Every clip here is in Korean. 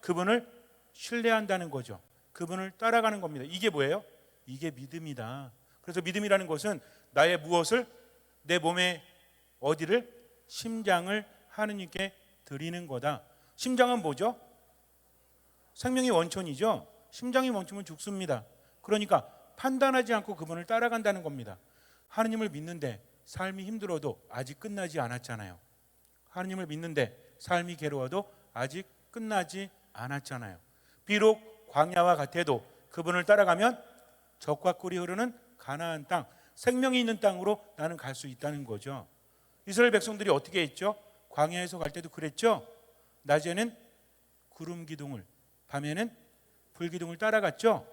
그분을 신뢰한다는 거죠. 그분을 따라가는 겁니다. 이게 뭐예요? 이게 믿음이다. 그래서 믿음이라는 것은 나의 무엇을, 내 몸의 어디를, 심장을 하느님께 드리는 거다. 심장은 뭐죠? 생명의 원천이죠. 심장이 멈추면 죽습니다. 그러니까 판단하지 않고 그분을 따라간다는 겁니다. 하느님을 믿는데 삶이 힘들어도 아직 끝나지 않았잖아요. 하느님을 믿는데 삶이 괴로워도 아직 끝나지 않았잖아요. 비록 광야와 같아도 그분을 따라가면 젖과 꿀이 흐르는 가나안 땅, 생명이 있는 땅으로 나는 갈 수 있다는 거죠. 이스라엘 백성들이 어떻게 했죠? 광야에서 갈 때도 그랬죠. 낮에는 구름 기둥을, 밤에는 불 기둥을 따라갔죠.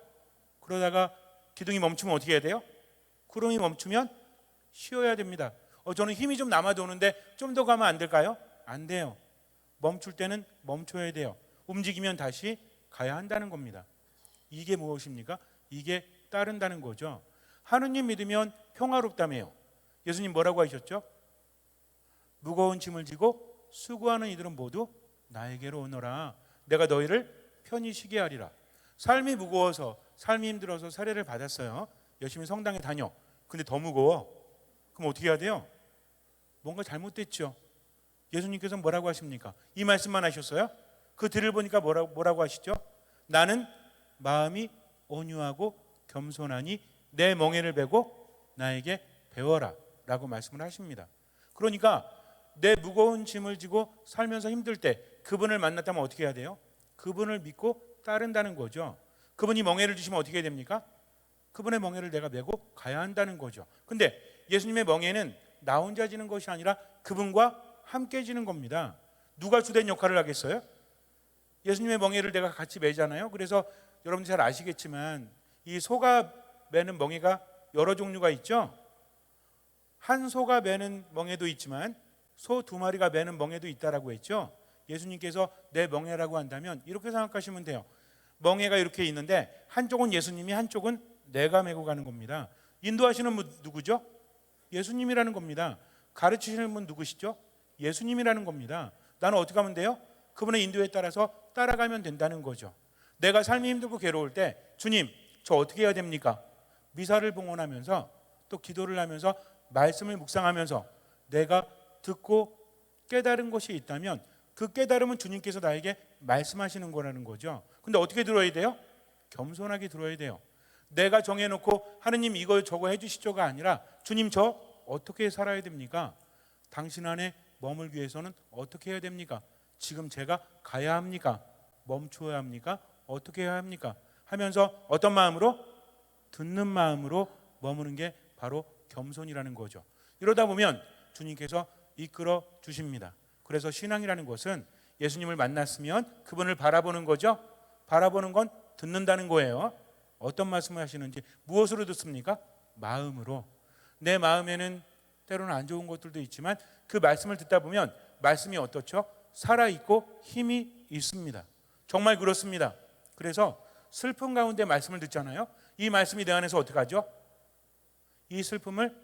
그러다가 기둥이 멈추면 어떻게 해야 돼요? 구름이 멈추면 쉬어야 됩니다. 저는 힘이 좀 남아도 오는데 좀 더 가면 안 될까요? 안 돼요. 멈출 때는 멈춰야 돼요. 움직이면 다시 가야 한다는 겁니다. 이게 무엇입니까? 이게 따른다는 거죠. 하느님 믿으면 평화롭다며요. 예수님 뭐라고 하셨죠? 무거운 짐을 지고 수고하는 이들은 모두 나에게로 오너라. 내가 너희를 편히 쉬게 하리라. 삶이 무거워서, 삶이 힘들어서 세례를 받았어요. 열심히 성당에 다녀. 근데 더 무거워. 그럼 어떻게 해야 돼요? 뭔가 잘못됐죠. 예수님께서 뭐라고 하십니까? 이 말씀만 하셨어요? 그 뒤를 보니까 뭐라고 하시죠? 나는 마음이 온유하고 겸손하니 내 멍에를 베고 나에게 배워라 라고 말씀을 하십니다. 그러니까 내 무거운 짐을 지고 살면서 힘들 때 그분을 만났다면 어떻게 해야 돼요? 그분을 믿고 따른다는 거죠. 그분이 멍에를 주시면 어떻게 해야 됩니까? 그분의 멍에를 내가 메고 가야 한다는 거죠. 근데 예수님의 멍에는 나 혼자 지는 것이 아니라 그분과 함께 지는 겁니다. 누가 주된 역할을 하겠어요? 예수님의 멍에를 내가 같이 매잖아요. 그래서 여러분들 잘 아시겠지만 이 소가 매는 멍에가 여러 종류가 있죠. 한 소가 매는 멍에도 있지만 소 두 마리가 매는 멍에도 있다라고 했죠. 예수님께서 내 멍에라고 한다면 이렇게 생각하시면 돼요. 멍에가 이렇게 있는데 한쪽은 예수님이, 한쪽은 내가 메고 가는 겁니다. 인도하시는 분 누구죠? 예수님이라는 겁니다. 가르치시는 분 누구시죠? 예수님이라는 겁니다. 나는 어떻게 하면 돼요? 그분의 인도에 따라서 따라가면 된다는 거죠. 내가 삶이 힘들고 괴로울 때 주님, 저 어떻게 해야 됩니까? 미사를 봉헌하면서 또 기도를 하면서 말씀을 묵상하면서 내가 듣고 깨달은 것이 있다면 그 깨달음은 주님께서 나에게 말씀하시는 거라는 거죠. 근데 어떻게 들어야 돼요? 겸손하게 들어야 돼요. 내가 정해놓고 하느님 이거 저거 해주시죠가 아니라 주님 저 어떻게 살아야 됩니까? 당신 안에 머물기 위해서는 어떻게 해야 됩니까? 지금 제가 가야 합니까? 멈춰야 합니까? 어떻게 해야 합니까? 하면서 어떤 마음으로? 듣는 마음으로 머무는 게 바로 겸손이라는 거죠. 이러다 보면 주님께서 이끌어 주십니다. 그래서 신앙이라는 것은 예수님을 만났으면 그분을 바라보는 거죠. 바라보는 건 듣는다는 거예요. 어떤 말씀을 하시는지. 무엇으로 듣습니까? 마음으로. 내 마음에는 때로는 안 좋은 것들도 있지만 그 말씀을 듣다 보면 말씀이 어떻죠? 살아있고 힘이 있습니다. 정말 그렇습니다. 그래서 슬픔 가운데 말씀을 듣잖아요. 이 말씀이 내 안에서 어떻게 하죠? 이 슬픔을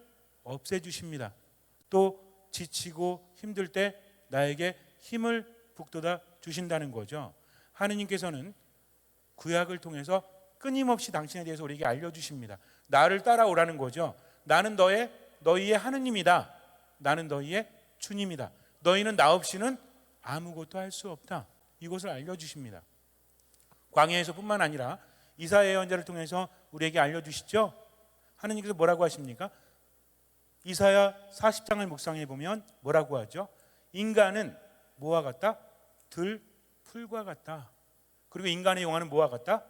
없애주십니다. 또 지치고 힘들 때 나에게 힘을 북돋아 주신다는 거죠. 하느님께서는 구약을 통해서 끊임없이 당신에 대해서 우리에게 알려주십니다. 나를 따라오라는 거죠. 나는 너희의 하느님이다. 나는 너희의 주님이다. 너희는 나 없이는 아무것도 할 수 없다. 이것을 알려주십니다. 광야에서 뿐만 아니라 이사야 예언자를 통해서 우리에게 알려주시죠. 하느님께서 뭐라고 하십니까? 이사야 40장을 묵상해 보면 뭐라고 하죠? 인간은 뭐와 같다? 들풀과 같다. 그리고 인간의 영화는 뭐와 같다?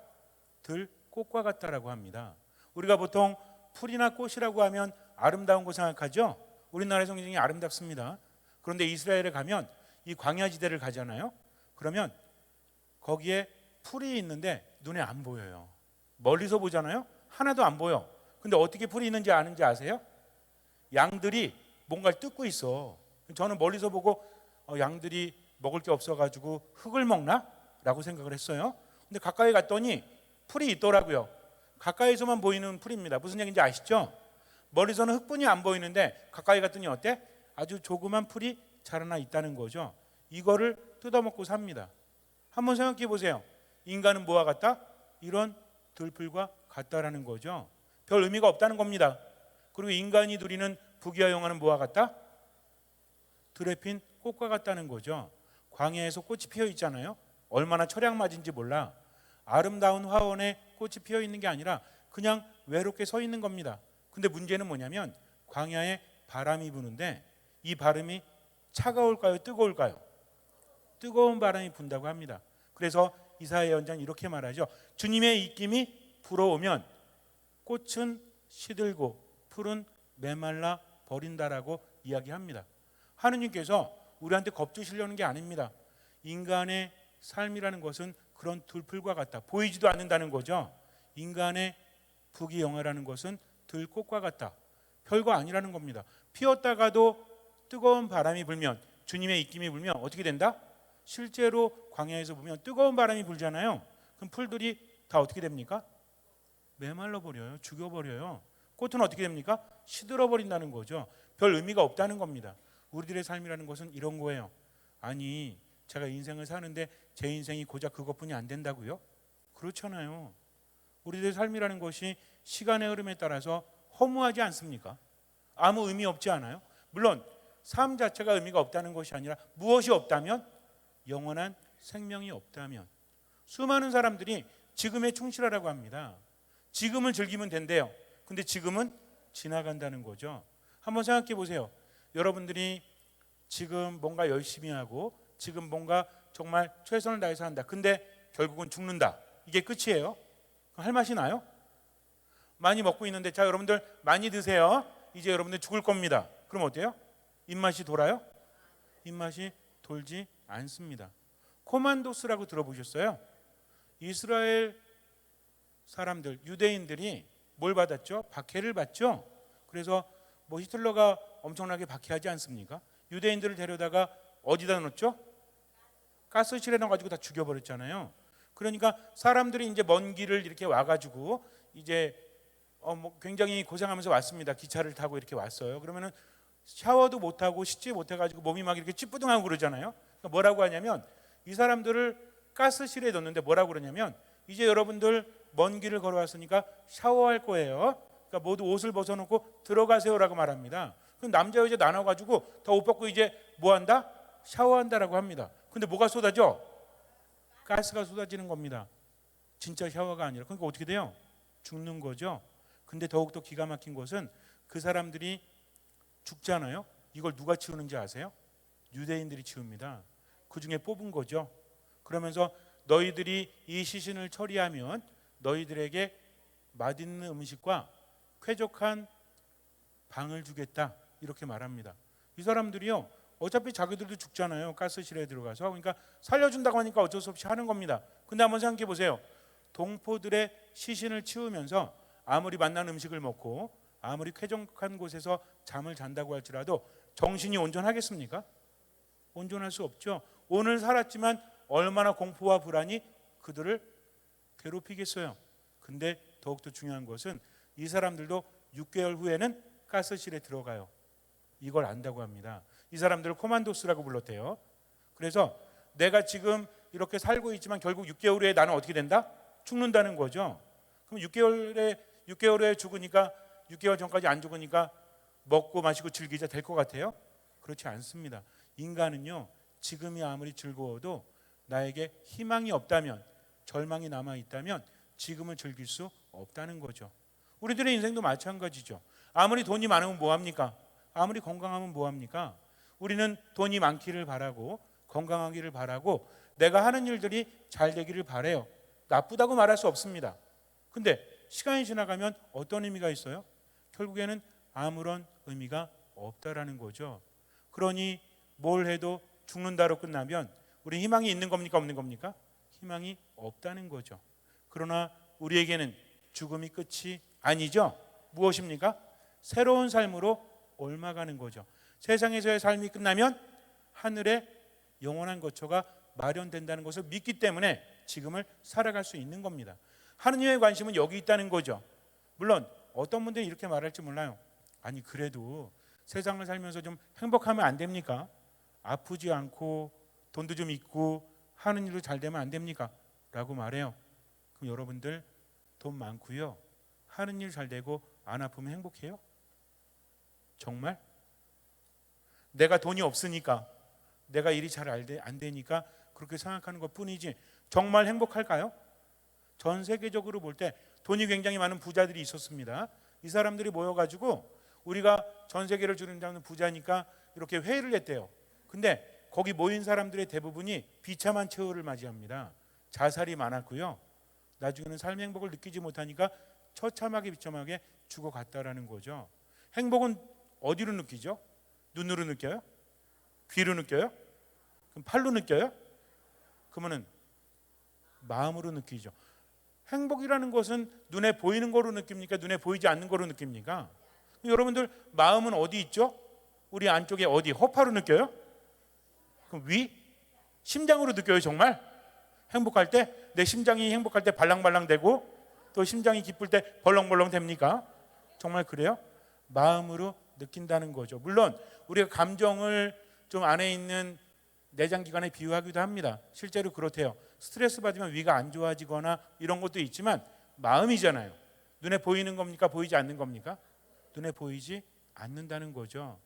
들꽃과 같다라고 합니다. 우리가 보통 풀이나 꽃이라고 하면 아름다운 거 생각하죠? 우리나라의 성경이 아름답습니다. 그런데 이스라엘에 가면 이 광야지대를 가잖아요. 그러면 거기에 풀이 있는데 눈에 안 보여요. 멀리서 보잖아요. 하나도 안 보여. 근데 어떻게 풀이 있는지 아는지 아세요? 양들이 뭔가를 뜯고 있어. 저는 멀리서 보고 양들이 먹을 게 없어가지고 흙을 먹나? 라고 생각을 했어요. 근데 가까이 갔더니 풀이 있더라고요. 가까이서만 보이는 풀입니다. 무슨 얘기인지 아시죠? 멀리서는 흙뿐이 안 보이는데 가까이 갔더니 어때? 아주 조그만 풀이 자라나 있다는 거죠. 이거를 뜯어먹고 삽니다. 한번 생각해 보세요. 인간은 뭐와 같다? 이런 들풀과 같다라는 거죠. 별 의미가 없다는 겁니다. 그리고 인간이 누리는 부귀와 영화는 뭐와 같다? 들에 핀 꽃과 같다는 거죠. 광야에서 꽃이 피어 있잖아요. 얼마나 철양맞은지 몰라. 아름다운 화원에 꽃이 피어 있는 게 아니라 그냥 외롭게 서 있는 겁니다. 근데 문제는 뭐냐면 광야에 바람이 부는데 이 바람이 차가울까요? 뜨거울까요? 뜨거운 바람이 분다고 합니다. 그래서 이사야 예언자는 이렇게 말하죠. 주님의 입김이 불어오면 꽃은 시들고 풀은 메말라 버린다라고 이야기합니다. 하느님께서 우리한테 겁주시려는 게 아닙니다. 인간의 삶이라는 것은 그런 들풀과 같다. 보이지도 않는다는 거죠. 인간의 부귀영화라는 것은 들꽃과 같다. 별거 아니라는 겁니다. 피었다가도 뜨거운 바람이 불면, 주님의 입김이 불면 어떻게 된다? 실제로 광야에서 보면 뜨거운 바람이 불잖아요. 그럼 풀들이 다 어떻게 됩니까? 메말라 버려요. 죽여버려요. 꽃은 어떻게 됩니까? 시들어 버린다는 거죠. 별 의미가 없다는 겁니다. 우리들의 삶이라는 것은 이런 거예요. 아니, 제가 인생을 사는데 제 인생이 고작 그것뿐이 안 된다고요? 그렇잖아요. 우리들의 삶이라는 것이 시간의 흐름에 따라서 허무하지 않습니까? 아무 의미 없지 않아요? 물론 삶 자체가 의미가 없다는 것이 아니라 무엇이 없다면? 영원한 생명이 없다면. 수많은 사람들이 지금에 충실하라고 합니다. 지금을 즐기면 된대요. 근데 지금은 지나간다는 거죠. 한번 생각해 보세요. 여러분들이 지금 뭔가 열심히 하고 지금 뭔가 정말 최선을 다해서 한다. 근데 결국은 죽는다. 이게 끝이에요. 할 맛이 나요? 많이 먹고 있는데 자 여러분들 많이 드세요. 이제 여러분들 죽을 겁니다. 그럼 어때요? 입맛이 돌아요? 입맛이 돌지 않습니다. 코만도스라고 들어보셨어요? 이스라엘 사람들, 유대인들이 뭘 받았죠? 박해를 받죠. 그래서 뭐 히틀러가 엄청나게 박해하지 않습니까? 유대인들을 데려다가 어디다 넣었죠? 가스실에 넣어가지고 다 죽여버렸잖아요. 그러니까 사람들이 이제 먼 길을 이렇게 와가지고 이제 뭐 굉장히 고생하면서 왔습니다. 기차를 타고 이렇게 왔어요. 그러면은 샤워도 못하고 씻지 못해가지고 몸이 막 이렇게 찌뿌둥하고 그러잖아요. 그러니까 뭐라고 하냐면 이 사람들을 가스실에 넣는데 뭐라고 그러냐면 이제 여러분들 먼 길을 걸어왔으니까 샤워할 거예요. 그러니까 모두 옷을 벗어놓고 들어가세요라고 말합니다. 그럼 남자 여자 나눠가지고 다 옷 벗고 이제 뭐 한다? 샤워한다라고 합니다. 근데 뭐가 쏟아져? 가스가 쏟아지는 겁니다. 진짜 샤워가 아니라. 그러니까 어떻게 돼요? 죽는 거죠. 근데 더욱더 기가 막힌 것은 그 사람들이 죽잖아요. 이걸 누가 치우는지 아세요? 유대인들이 치웁니다. 그 중에 뽑은 거죠. 그러면서 너희들이 이 시신을 처리하면 너희들에게 맛있는 음식과 쾌적한 방을 주겠다. 이렇게 말합니다. 이 사람들이요. 어차피 자기들도 죽잖아요. 가스실에 들어가서. 그러니까 살려준다고 하니까 어쩔 수 없이 하는 겁니다. 근데 한번 생각해 보세요. 동포들의 시신을 치우면서 아무리 맛난 음식을 먹고 아무리 쾌적한 곳에서 잠을 잔다고 할지라도 정신이 온전하겠습니까? 온전할 수 없죠. 오늘 살았지만 얼마나 공포와 불안이 그들을 괴롭히겠어요. 근데 더욱더 중요한 것은 이 사람들도 6개월 후에는 가스실에 들어가요. 이걸 안다고 합니다. 이 사람들을 코만도스라고 불렀대요. 그래서 내가 지금 이렇게 살고 있지만 결국 6개월 후에 나는 어떻게 된다? 죽는다는 거죠. 그럼 6개월 후에 죽으니까 6개월 전까지 안 죽으니까 먹고 마시고 즐기자 될 것 같아요? 그렇지 않습니다. 인간은요, 지금이 아무리 즐거워도 나에게 희망이 없다면, 절망이 남아 있다면 지금을 즐길 수 없다는 거죠. 우리들의 인생도 마찬가지죠. 아무리 돈이 많으면 뭐합니까? 아무리 건강하면 뭐합니까? 우리는 돈이 많기를 바라고 건강하기를 바라고 내가 하는 일들이 잘 되기를 바라요. 나쁘다고 말할 수 없습니다. 근데 시간이 지나가면 어떤 의미가 있어요? 결국에는 아무런 의미가 없다라는 거죠. 그러니 뭘 해도 죽는다로 끝나면 우리 희망이 있는 겁니까? 없는 겁니까? 희망이 없다는 거죠. 그러나 우리에게는 죽음이 끝이 아니죠. 무엇입니까? 새로운 삶으로 옮아가는 거죠. 세상에서의 삶이 끝나면 하늘에 영원한 거처가 마련된다는 것을 믿기 때문에 지금을 살아갈 수 있는 겁니다. 하느님의 관심은 여기 있다는 거죠. 물론 어떤 분들이 이렇게 말할지 몰라요. 아니 그래도 세상을 살면서 좀 행복하면 안 됩니까? 아프지 않고 돈도 좀 있고 하는 일도 잘 되면 안 됩니까? 라고 말해요. 그럼 여러분들 돈 많고요, 하는 일 잘 되고 안 아프면 행복해요? 정말? 내가 돈이 없으니까, 내가 일이 잘 안 되니까 그렇게 생각하는 것 뿐이지 정말 행복할까요? 전 세계적으로 볼 때 돈이 굉장히 많은 부자들이 있었습니다. 이 사람들이 모여가지고 우리가 전 세계를 주름잡는 부자니까 이렇게 회의를 했대요. 근데 거기 모인 사람들의 대부분이 비참한 최후를 맞이합니다. 자살이 많았고요, 나중에는 삶의 행복을 느끼지 못하니까 처참하게 비참하게 죽어갔다라는 거죠. 행복은 어디로 느끼죠? 눈으로 느껴요? 귀로 느껴요? 그럼 팔로 느껴요? 그러면은 마음으로 느끼죠. 행복이라는 것은 눈에 보이는 거로 느낍니까? 눈에 보이지 않는 거로 느낍니까? 여러분들 마음은 어디 있죠? 우리 안쪽에 어디? 허파로 느껴요? 그럼 위? 심장으로 느껴요? 정말? 행복할 때? 내 심장이 행복할 때 발랑발랑 되고 또 심장이 기쁠 때 벌렁벌렁 됩니까? 정말 그래요? 마음으로 느낀다는 거죠. 물론 우리가 감정을 좀 안에 있는 내장기관에 비유하기도 합니다. 실제로 그렇대요. 스트레스 받으면 위가 안 좋아지거나 이런 것도 있지만 마음이잖아요. 눈에 보이는 겁니까? 보이지 않는 겁니까? 눈에 보이지 않는다는 거죠.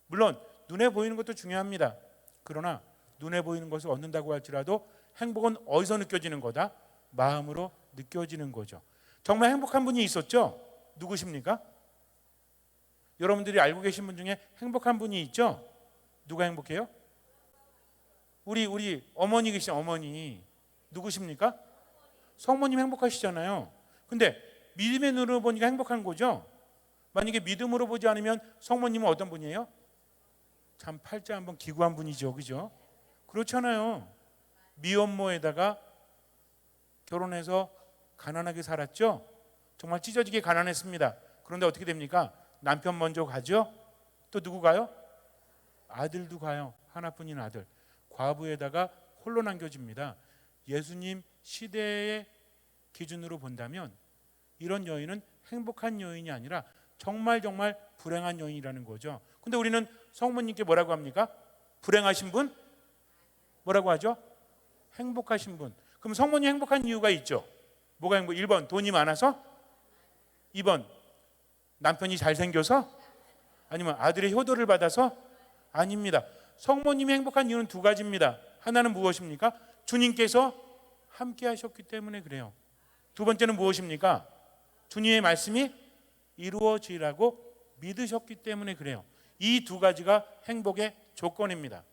물론 눈에 보이는 것도 중요합니다. 그러나 눈에 보이는 것을 얻는다고 할지라도 행복은 어디서 느껴지는 거다? 마음으로 느껴지는 거죠. 정말 행복한 분이 있었죠? 누구십니까? 여러분들이 알고 계신 분 중에 행복한 분이 있죠? 누가 행복해요? 우리 어머니 계신 어머니 누구십니까? 성모님 행복하시잖아요. 근데 믿음의 눈으로 보니까 행복한 거죠. 만약에 믿음으로 보지 않으면 성모님은 어떤 분이에요? 참 팔자 한번 기구한 분이죠, 그죠? 그렇잖아요. 미혼모에다가 결혼해서 가난하게 살았죠. 정말 찢어지게 가난했습니다. 그런데 어떻게 됩니까? 남편 먼저 가죠. 또 누구 가요? 아들도 가요. 하나뿐인 아들. 과부에다가 홀로 남겨집니다. 예수님 시대의 기준으로 본다면 이런 여인은 행복한 여인이 아니라 정말 불행한 여인이라는 거죠. 근데 우리는 성모님께 뭐라고 합니까? 불행하신 분? 뭐라고 하죠? 행복하신 분. 그럼 성모님 행복한 이유가 있죠. 뭐가 행복? 1번 돈이 많아서? 2번 남편이 잘생겨서? 아니면 아들의 효도를 받아서? 아닙니다. 성모님이 행복한 이유는 두 가지입니다. 하나는 무엇입니까? 주님께서 함께 하셨기 때문에 그래요. 두 번째는 무엇입니까? 주님의 말씀이 이루어지라고 믿으셨기 때문에 그래요. 이 두 가지가 행복의 조건입니다.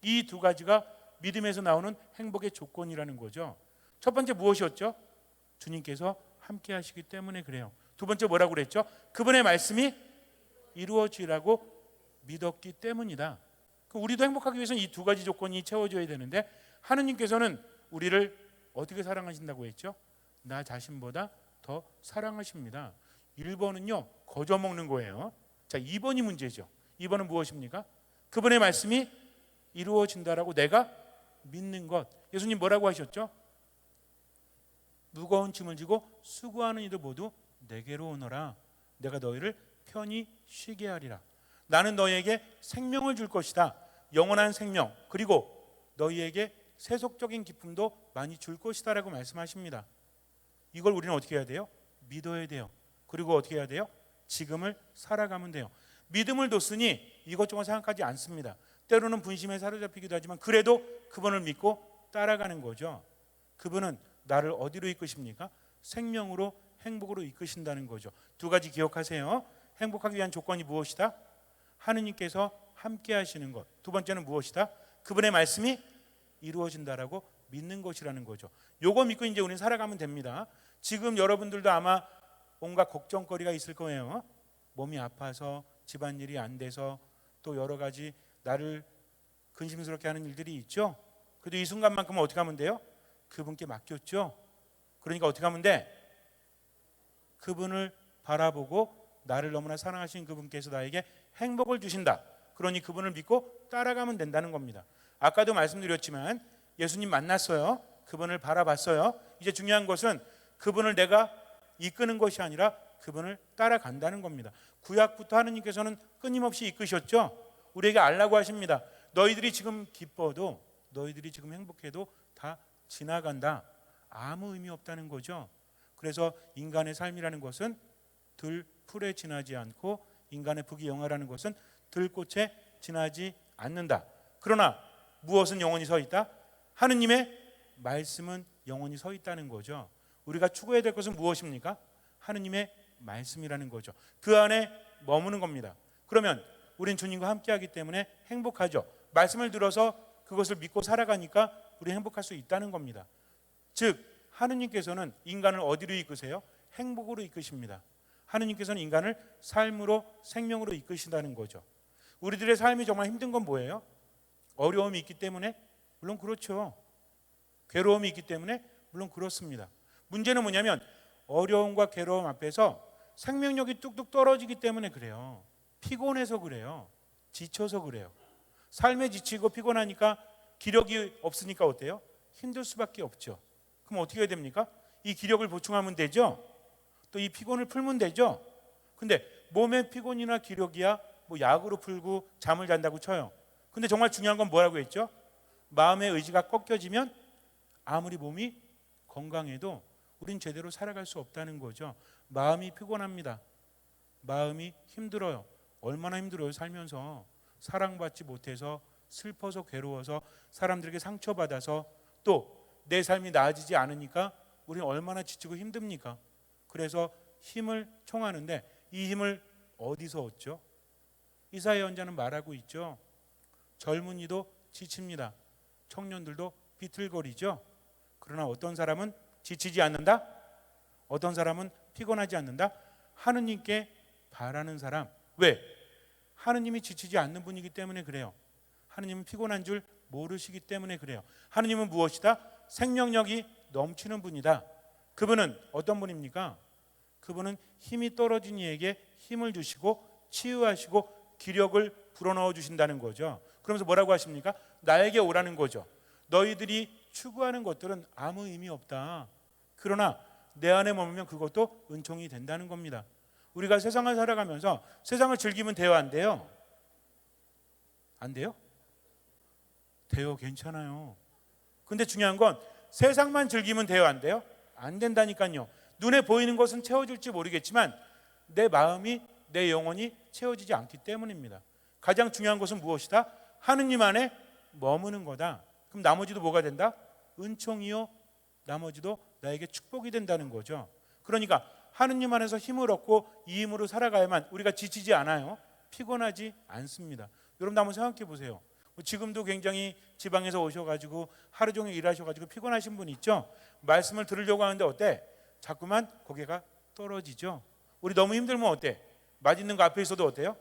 이 두 가지가 믿음에서 나오는 행복의 조건이라는 거죠. 첫 번째 무엇이었죠? 주님께서 함께 하시기 때문에 그래요. 두 번째 뭐라고 그랬죠? 그분의 말씀이 이루어지라고 믿었기 때문이다. 우리도 행복하기 위해서는 이 두 가지 조건이 채워져야 되는데 하느님께서는 우리를 어떻게 사랑하신다고 했죠? 나 자신보다 더 사랑하십니다. 1번은요 거저먹는 거예요. 자, 2번이 문제죠. 2번은 무엇입니까? 그분의 말씀이 이루어진다라고 내가 믿는 것. 예수님 뭐라고 하셨죠? 무거운 짐을 지고 수고하는 이들 모두 내게로 오너라. 내가 너희를 편히 쉬게 하리라. 나는 너희에게 생명을 줄 것이다. 영원한 생명, 그리고 너희에게 세속적인 기쁨도 많이 줄 것이다 라고 말씀하십니다. 이걸 우리는 어떻게 해야 돼요? 믿어야 돼요. 그리고 어떻게 해야 돼요? 지금을 살아가면 돼요. 믿음을 뒀으니 이것저것 생각하지 않습니다. 때로는 분심에 사로잡히기도 하지만 그래도 그분을 믿고 따라가는 거죠. 그분은 나를 어디로 이끄십니까? 생명으로, 행복으로 이끄신다는 거죠. 두 가지 기억하세요. 행복하기 위한 조건이 무엇이다? 하느님께서 함께 하시는 것. 두 번째는 무엇이다? 그분의 말씀이 이루어진다라고 믿는 것이라는 거죠. 요거 믿고 이제 우리는 살아가면 됩니다. 지금 여러분들도 아마 온갖 걱정거리가 있을 거예요. 몸이 아파서, 집안일이 안 돼서, 또 여러 가지 나를 근심스럽게 하는 일들이 있죠. 그래도 이 순간만큼은 어떻게 하면 돼요? 그분께 맡겼죠. 그러니까 어떻게 하면 돼? 그분을 바라보고 나를 너무나 사랑하신 그분께서 나에게 행복을 주신다. 그러니 그분을 믿고 따라가면 된다는 겁니다. 아까도 말씀드렸지만 예수님 만났어요. 그분을 바라봤어요. 이제 중요한 것은 그분을 내가 이끄는 것이 아니라 그분을 따라간다는 겁니다. 구약부터 하느님께서는 끊임없이 이끄셨죠. 우리에게 알라고 하십니다. 너희들이 지금 기뻐도, 너희들이 지금 행복해도 다 지나간다. 아무 의미 없다는 거죠. 그래서 인간의 삶이라는 것은 들풀에 지나지 않고 인간의 부귀영화라는 것은 들꽃에 지나지 않는다. 그러나 무엇은 영원히 서 있다? 하느님의 말씀은 영원히 서 있다는 거죠. 우리가 추구해야 될 것은 무엇입니까? 하느님의 말씀이라는 거죠. 그 안에 머무는 겁니다. 그러면 우린 주님과 함께하기 때문에 행복하죠. 말씀을 들어서 그것을 믿고 살아가니까 우리 행복할 수 있다는 겁니다. 즉 하느님께서는 인간을 어디로 이끄세요? 행복으로 이끄십니다. 하느님께서는 인간을 삶으로, 생명으로 이끄신다는 거죠. 우리들의 삶이 정말 힘든 건 뭐예요? 어려움이 있기 때문에? 물론 그렇죠. 괴로움이 있기 때문에? 물론 그렇습니다. 문제는 뭐냐면 어려움과 괴로움 앞에서 생명력이 뚝뚝 떨어지기 때문에 그래요. 피곤해서 그래요. 지쳐서 그래요. 삶에 지치고 피곤하니까 기력이 없으니까 어때요? 힘들 수밖에 없죠. 그럼 어떻게 해야 됩니까? 이 기력을 보충하면 되죠. 또 이 피곤을 풀면 되죠. 근데 몸의 피곤이나 기력이야 뭐 약으로 풀고 잠을 잔다고 쳐요. 근데 정말 중요한 건 뭐라고 했죠? 마음의 의지가 꺾여지면 아무리 몸이 건강해도 우린 제대로 살아갈 수 없다는 거죠. 마음이 피곤합니다. 마음이 힘들어요. 얼마나 힘들어요. 살면서 사랑받지 못해서 슬퍼서 괴로워서 사람들에게 상처받아서 또 내 삶이 나아지지 않으니까 우리는 얼마나 지치고 힘듭니까? 그래서 힘을 청하는데 이 힘을 어디서 얻죠? 이사야 연자는 말하고 있죠. 젊은이도 지칩니다. 청년들도 비틀거리죠. 그러나 어떤 사람은 지치지 않는다? 어떤 사람은 피곤하지 않는다? 하느님께 바라는 사람. 왜? 하느님이 지치지 않는 분이기 때문에 그래요. 하느님은 피곤한 줄 모르시기 때문에 그래요. 하느님은 무엇이다? 생명력이 넘치는 분이다. 그분은 어떤 분입니까? 그분은 힘이 떨어진 이에게 힘을 주시고 치유하시고 기력을 불어넣어 주신다는 거죠. 그러면서 뭐라고 하십니까? 나에게 오라는 거죠. 너희들이 추구하는 것들은 아무 의미 없다. 그러나 내 안에 머물면 그것도 은총이 된다는 겁니다. 우리가 세상을 살아가면서 세상을 즐기면 돼요, 안 돼요? 안 돼요? 돼요, 괜찮아요. 근데 중요한 건 세상만 즐기면 돼요, 안 돼요? 안 된다니까요. 눈에 보이는 것은 채워질지 모르겠지만 내 마음이, 내 영혼이 채워지지 않기 때문입니다. 가장 중요한 것은 무엇이다? 하느님 안에 머무는 거다. 그럼 나머지도 뭐가 된다? 은총이요, 나머지도 나에게 축복이 된다는 거죠. 그러니까 하느님 안에서 힘을 얻고 이 힘으로 살아가야만 우리가 지치지 않아요. 피곤하지 않습니다. 여러분도 한번 생각해 보세요. 지금도 굉장히 지방에서 오셔가지고 하루 종일 일하셔가지고 피곤하신 분 있죠? 말씀을 들으려고 하는데 어때? 자꾸만 고개가 떨어지죠. 우리 너무 힘들면 어때? 맛있는 거 앞에 있어도 어때요?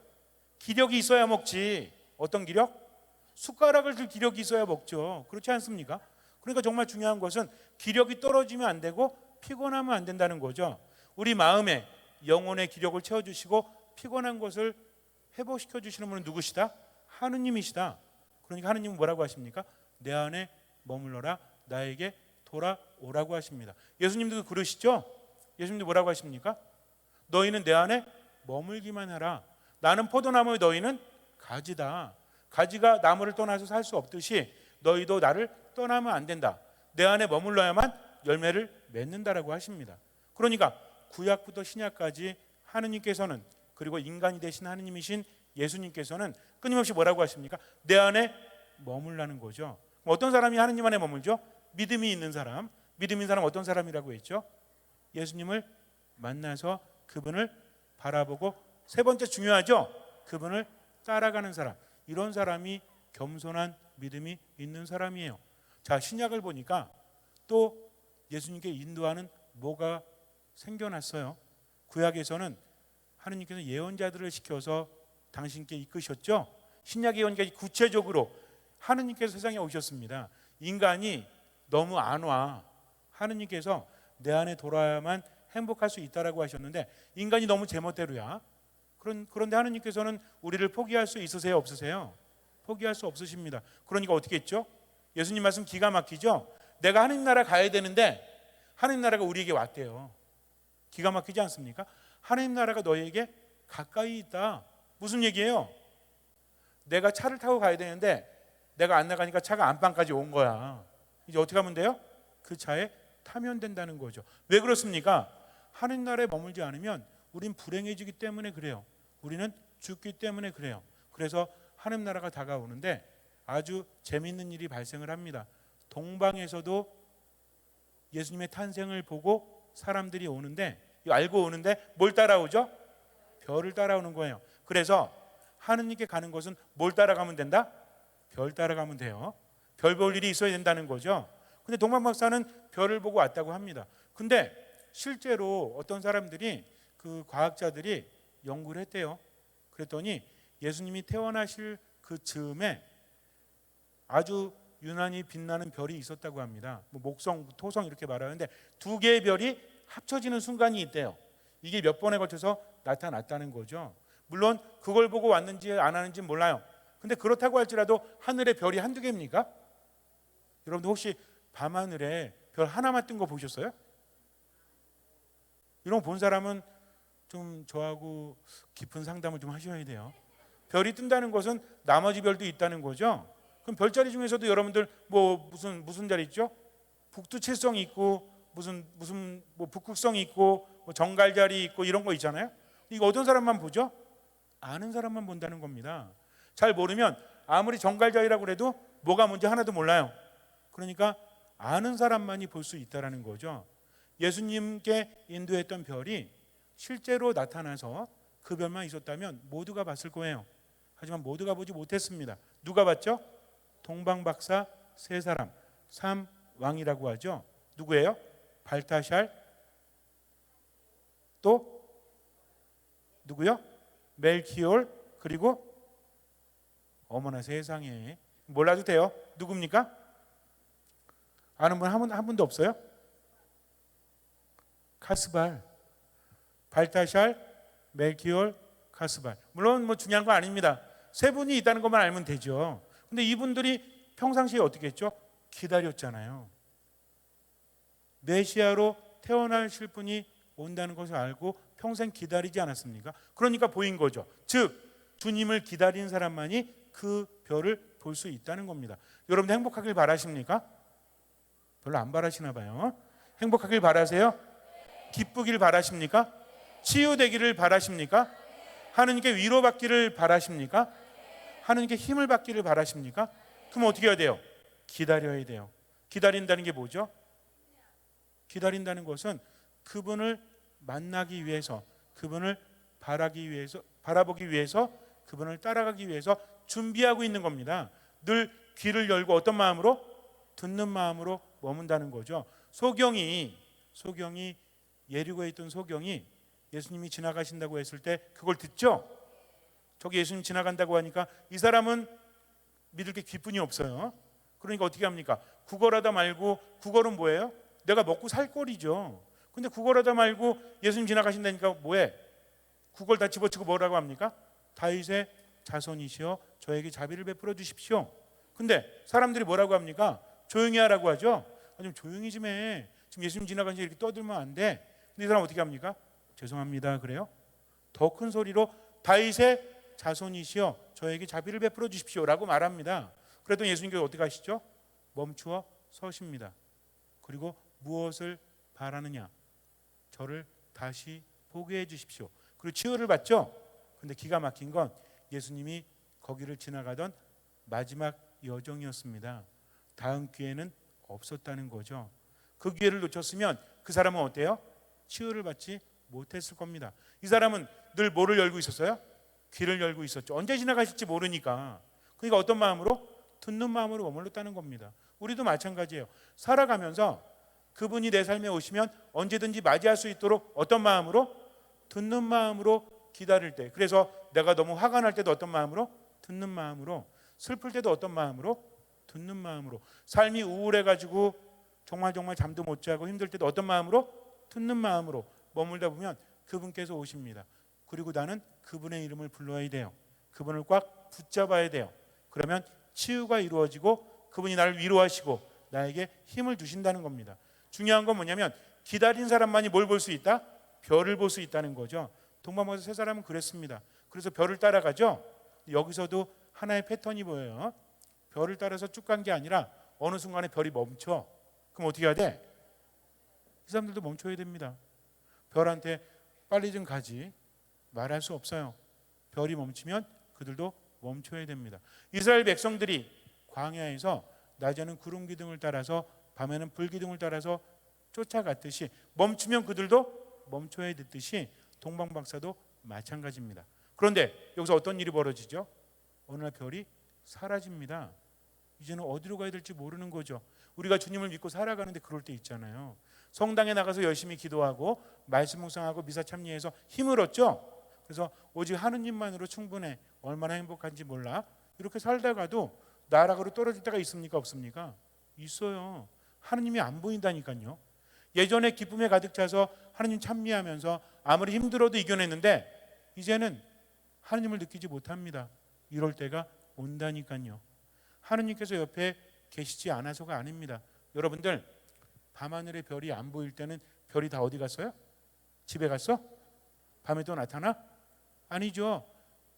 기력이 있어야 먹지. 어떤 기력? 숟가락을 들 기력이 있어야 먹죠. 그렇지 않습니까? 그러니까 정말 중요한 것은 기력이 떨어지면 안 되고 피곤하면 안 된다는 거죠. 우리 마음에 영혼의 기력을 채워주시고 피곤한 것을 회복시켜 주시는 분은 누구시다? 하느님이시다. 그러니까 하느님은 뭐라고 하십니까? 내 안에 머물러라, 나에게 돌아오라고 하십니다. 예수님도 그러시죠? 예수님도 뭐라고 하십니까? 너희는 내 안에 머물기만 하라. 나는 포도나무의 너희는 가지다. 가지가 나무를 떠나서 살 수 없듯이 너희도 나를 떠나면 안 된다. 내 안에 머물러야만 열매를 맺는다라고 하십니다. 그러니까 구약부터 신약까지 하느님께서는, 그리고 인간이 되신 하느님이신 예수님께서는 끊임없이 뭐라고 하십니까? 내 안에 머물라는 거죠. 어떤 사람이 하느님 안에 머물죠? 믿음이 있는 사람. 믿음 있는 사람 어떤 사람이라고 했죠? 예수님을 만나서 그분을 바라보고, 세 번째 중요하죠? 그분을 따라가는 사람. 이런 사람이 겸손한 믿음이 있는 사람이에요. 자, 신약을 보니까 또 예수님께 인도하는 뭐가 생겨났어요. 구약에서는 하느님께서 예언자들을 시켜서 당신께 이끄셨죠. 신약 예언자가 구체적으로 하느님께서 세상에 오셨습니다. 인간이 너무 안 와. 하느님께서 내 안에 돌아야만 행복할 수 있다라고 하셨는데 인간이 너무 제멋대로야. 그런데 하느님께서는 우리를 포기할 수 있으세요, 없으세요? 포기할 수 없으십니다. 그러니까 어떻게 했죠? 예수님 말씀 기가 막히죠? 내가 하느님 나라 가야 되는데 하느님 나라가 우리에게 왔대요. 기가 막히지 않습니까? 하느님 나라가 너희에게 가까이 있다. 무슨 얘기예요? 내가 차를 타고 가야 되는데 내가 안 나가니까 차가 안방까지 온 거야. 이제 어떻게 하면 돼요? 그 차에 타면 된다는 거죠. 왜 그렇습니까? 하나님 나라에 머물지 않으면 우린 불행해지기 때문에 그래요. 우리는 죽기 때문에 그래요. 그래서 하나님 나라가 다가오는데 아주 재미있는 일이 발생을 합니다. 동방에서도 예수님의 탄생을 보고 사람들이 오는데, 이거 알고 오는데 뭘 따라오죠? 별을 따라오는 거예요. 그래서 하느님께 가는 것은 뭘 따라가면 된다? 별 따라가면 돼요. 별 볼 일이 있어야 된다는 거죠. 근데 동방 박사는 별을 보고 왔다고 합니다. 근데 실제로 어떤 사람들이, 그 과학자들이 연구를 했대요. 그랬더니 예수님이 태어나실 그 즈음에 아주 유난히 빛나는 별이 있었다고 합니다. 목성, 토성 이렇게 말하는데 두 개의 별이 합쳐지는 순간이 있대요. 이게 몇 번에 걸쳐서 나타났다는 거죠. 물론 그걸 보고 왔는지 안 하는지 몰라요. 근데 그렇다고 할지라도 하늘에 별이 한두 개입니까? 여러분들 혹시 밤하늘에 별 하나만 뜬 거 보셨어요? 이런 거 본 사람은 좀 저하고 깊은 상담을 좀 하셔야 돼요. 별이 뜬다는 것은 나머지 별도 있다는 거죠. 그럼 별자리 중에서도 여러분들 뭐 무슨 자리 있죠? 북두칠성이 있고 무슨 뭐 북극성이 있고 뭐 정갈자리 있고 이런 거 있잖아요. 이거 어떤 사람만 보죠? 아는 사람만 본다는 겁니다. 잘 모르면 아무리 정갈자리라고 해도 뭐가 뭔지 하나도 몰라요. 그러니까 아는 사람만이 볼 수 있다는 거죠. 예수님께 인도했던 별이 실제로 나타나서 그 별만 있었다면 모두가 봤을 거예요. 하지만 모두가 보지 못했습니다. 누가 봤죠? 동방박사 세 사람, 삼왕이라고 하죠. 누구예요? 발타샬, 또 누구요? 멜키올, 그리고 어머나 세상에, 몰라도 돼요. 누굽니까? 아는 분 한 분도 없어요? 카스발, 발타샬, 멜키올, 카스발. 물론 뭐 중요한 거 아닙니다. 세 분이 있다는 것만 알면 되죠. 근데 이분들이 평상시에 어떻게 했죠? 기다렸잖아요. 메시아로 태어나실 분이 온다는 것을 알고 평생 기다리지 않았습니까? 그러니까 보인 거죠. 즉 주님을 기다린 사람만이 그 별을 볼 수 있다는 겁니다. 여러분들 행복하길 바라십니까? 별로 안 바라시나 봐요. 행복하길 바라세요? 기쁘길 바라십니까? 치유되기를 바라십니까? 하느님께 위로받기를 바라십니까? 하느님께 힘을 받기를 바라십니까? 그럼 어떻게 해야 돼요? 기다려야 돼요. 기다린다는 게 뭐죠? 기다린다는 것은 그분을 만나기 위해서, 그분을 바라보기 위해서, 그분을 따라가기 위해서 준비하고 있는 겁니다. 늘 귀를 열고 어떤 마음으로? 듣는 마음으로 머문다는 거죠. 소경이 예리고에 있던 소경이 예수님이 지나가신다고 했을 때 그걸 듣죠. 저기 예수님 지나간다고 하니까 이 사람은 믿을 게 기쁜이 없어요. 그러니까 어떻게 합니까? 구걸하다 말고, 구걸은 뭐예요? 내가 먹고 살 꼴이죠. 근데 구걸하다 말고 예수님 지나가신다니까 뭐해? 구걸 다 집어치고 뭐라고 합니까? 다윗의 자손이시여 저에게 자비를 베풀어 주십시오. 근데 사람들이 뭐라고 합니까? 조용히 하라고 하죠. 좀 조용히 좀 해. 지금 예수님 지나가시니까 이렇게 떠들면 안 돼. 근데 이 사람 어떻게 합니까? 죄송합니다. 그래요? 더 큰 소리로 다윗의 자손이시여 저에게 자비를 베풀어 주십시오 라고 말합니다. 그래도 예수님께서 어떻게 하시죠? 멈추어 서십니다. 그리고 무엇을 바라느냐? 저를 다시 보게 해 주십시오. 그리고 치유를 받죠. 근데 기가 막힌 건 예수님이 거기를 지나가던 마지막 여정이었습니다. 다음 기회는 없었다는 거죠. 그 기회를 놓쳤으면 그 사람은 어때요? 치유를 받지 못했을 겁니다. 이 사람은 늘 뭐를 열고 있었어요? 귀를 열고 있었죠. 언제 지나가실지 모르니까. 그러니까 어떤 마음으로? 듣는 마음으로 머물렀다는 겁니다. 우리도 마찬가지예요. 살아가면서 그분이 내 삶에 오시면 언제든지 맞이할 수 있도록 어떤 마음으로? 듣는 마음으로 기다릴 때. 그래서 내가 너무 화가 날 때도 어떤 마음으로? 듣는 마음으로. 슬플 때도 어떤 마음으로? 듣는 마음으로. 삶이 우울해가지고 정말 잠도 못 자고 힘들 때도 어떤 마음으로? 듣는 마음으로 머물다 보면 그분께서 오십니다. 그리고 나는 그분의 이름을 불러야 돼요. 그분을 꽉 붙잡아야 돼요. 그러면 치유가 이루어지고 그분이 나를 위로하시고 나에게 힘을 주신다는 겁니다. 중요한 건 뭐냐면 기다린 사람만이 뭘 볼 수 있다? 별을 볼 수 있다는 거죠. 동방박사 세 사람은 그랬습니다. 그래서 별을 따라가죠. 여기서도 하나의 패턴이 보여요. 별을 따라서 쭉 간 게 아니라 어느 순간에 별이 멈춰. 그럼 어떻게 해야 돼? 이 사람들도 멈춰야 됩니다. 별한테 빨리 좀 가지 말할 수 없어요. 별이 멈추면 그들도 멈춰야 됩니다. 이스라엘 백성들이 광야에서 낮에는 구름 기둥을 따라서 밤에는 불 기둥을 따라서 쫓아갔듯이 멈추면 그들도 멈춰야 됐듯이 동방박사도 마찬가지입니다. 그런데 여기서 어떤 일이 벌어지죠? 어느 날 별이 사라집니다. 이제는 어디로 가야 될지 모르는 거죠. 우리가 주님을 믿고 살아가는데 그럴 때 있잖아요. 성당에 나가서 열심히 기도하고 말씀 묵상하고 미사 참여해서 힘을 얻죠. 그래서 오직 하느님만으로 충분해. 얼마나 행복한지 몰라. 이렇게 살다가도 나락으로 떨어질 때가 있습니까? 없습니까? 있어요. 하느님이 안 보인다니까요. 예전에 기쁨에 가득 차서 하느님 찬미하면서 아무리 힘들어도 이겨냈는데 이제는 하느님을 느끼지 못합니다. 이럴 때가 온다니까요. 하느님께서 옆에 계시지 않아서가 아닙니다. 여러분들 밤하늘의 별이 안 보일 때는 별이 다 어디 갔어요? 집에 갔어? 밤에 또 나타나? 아니죠.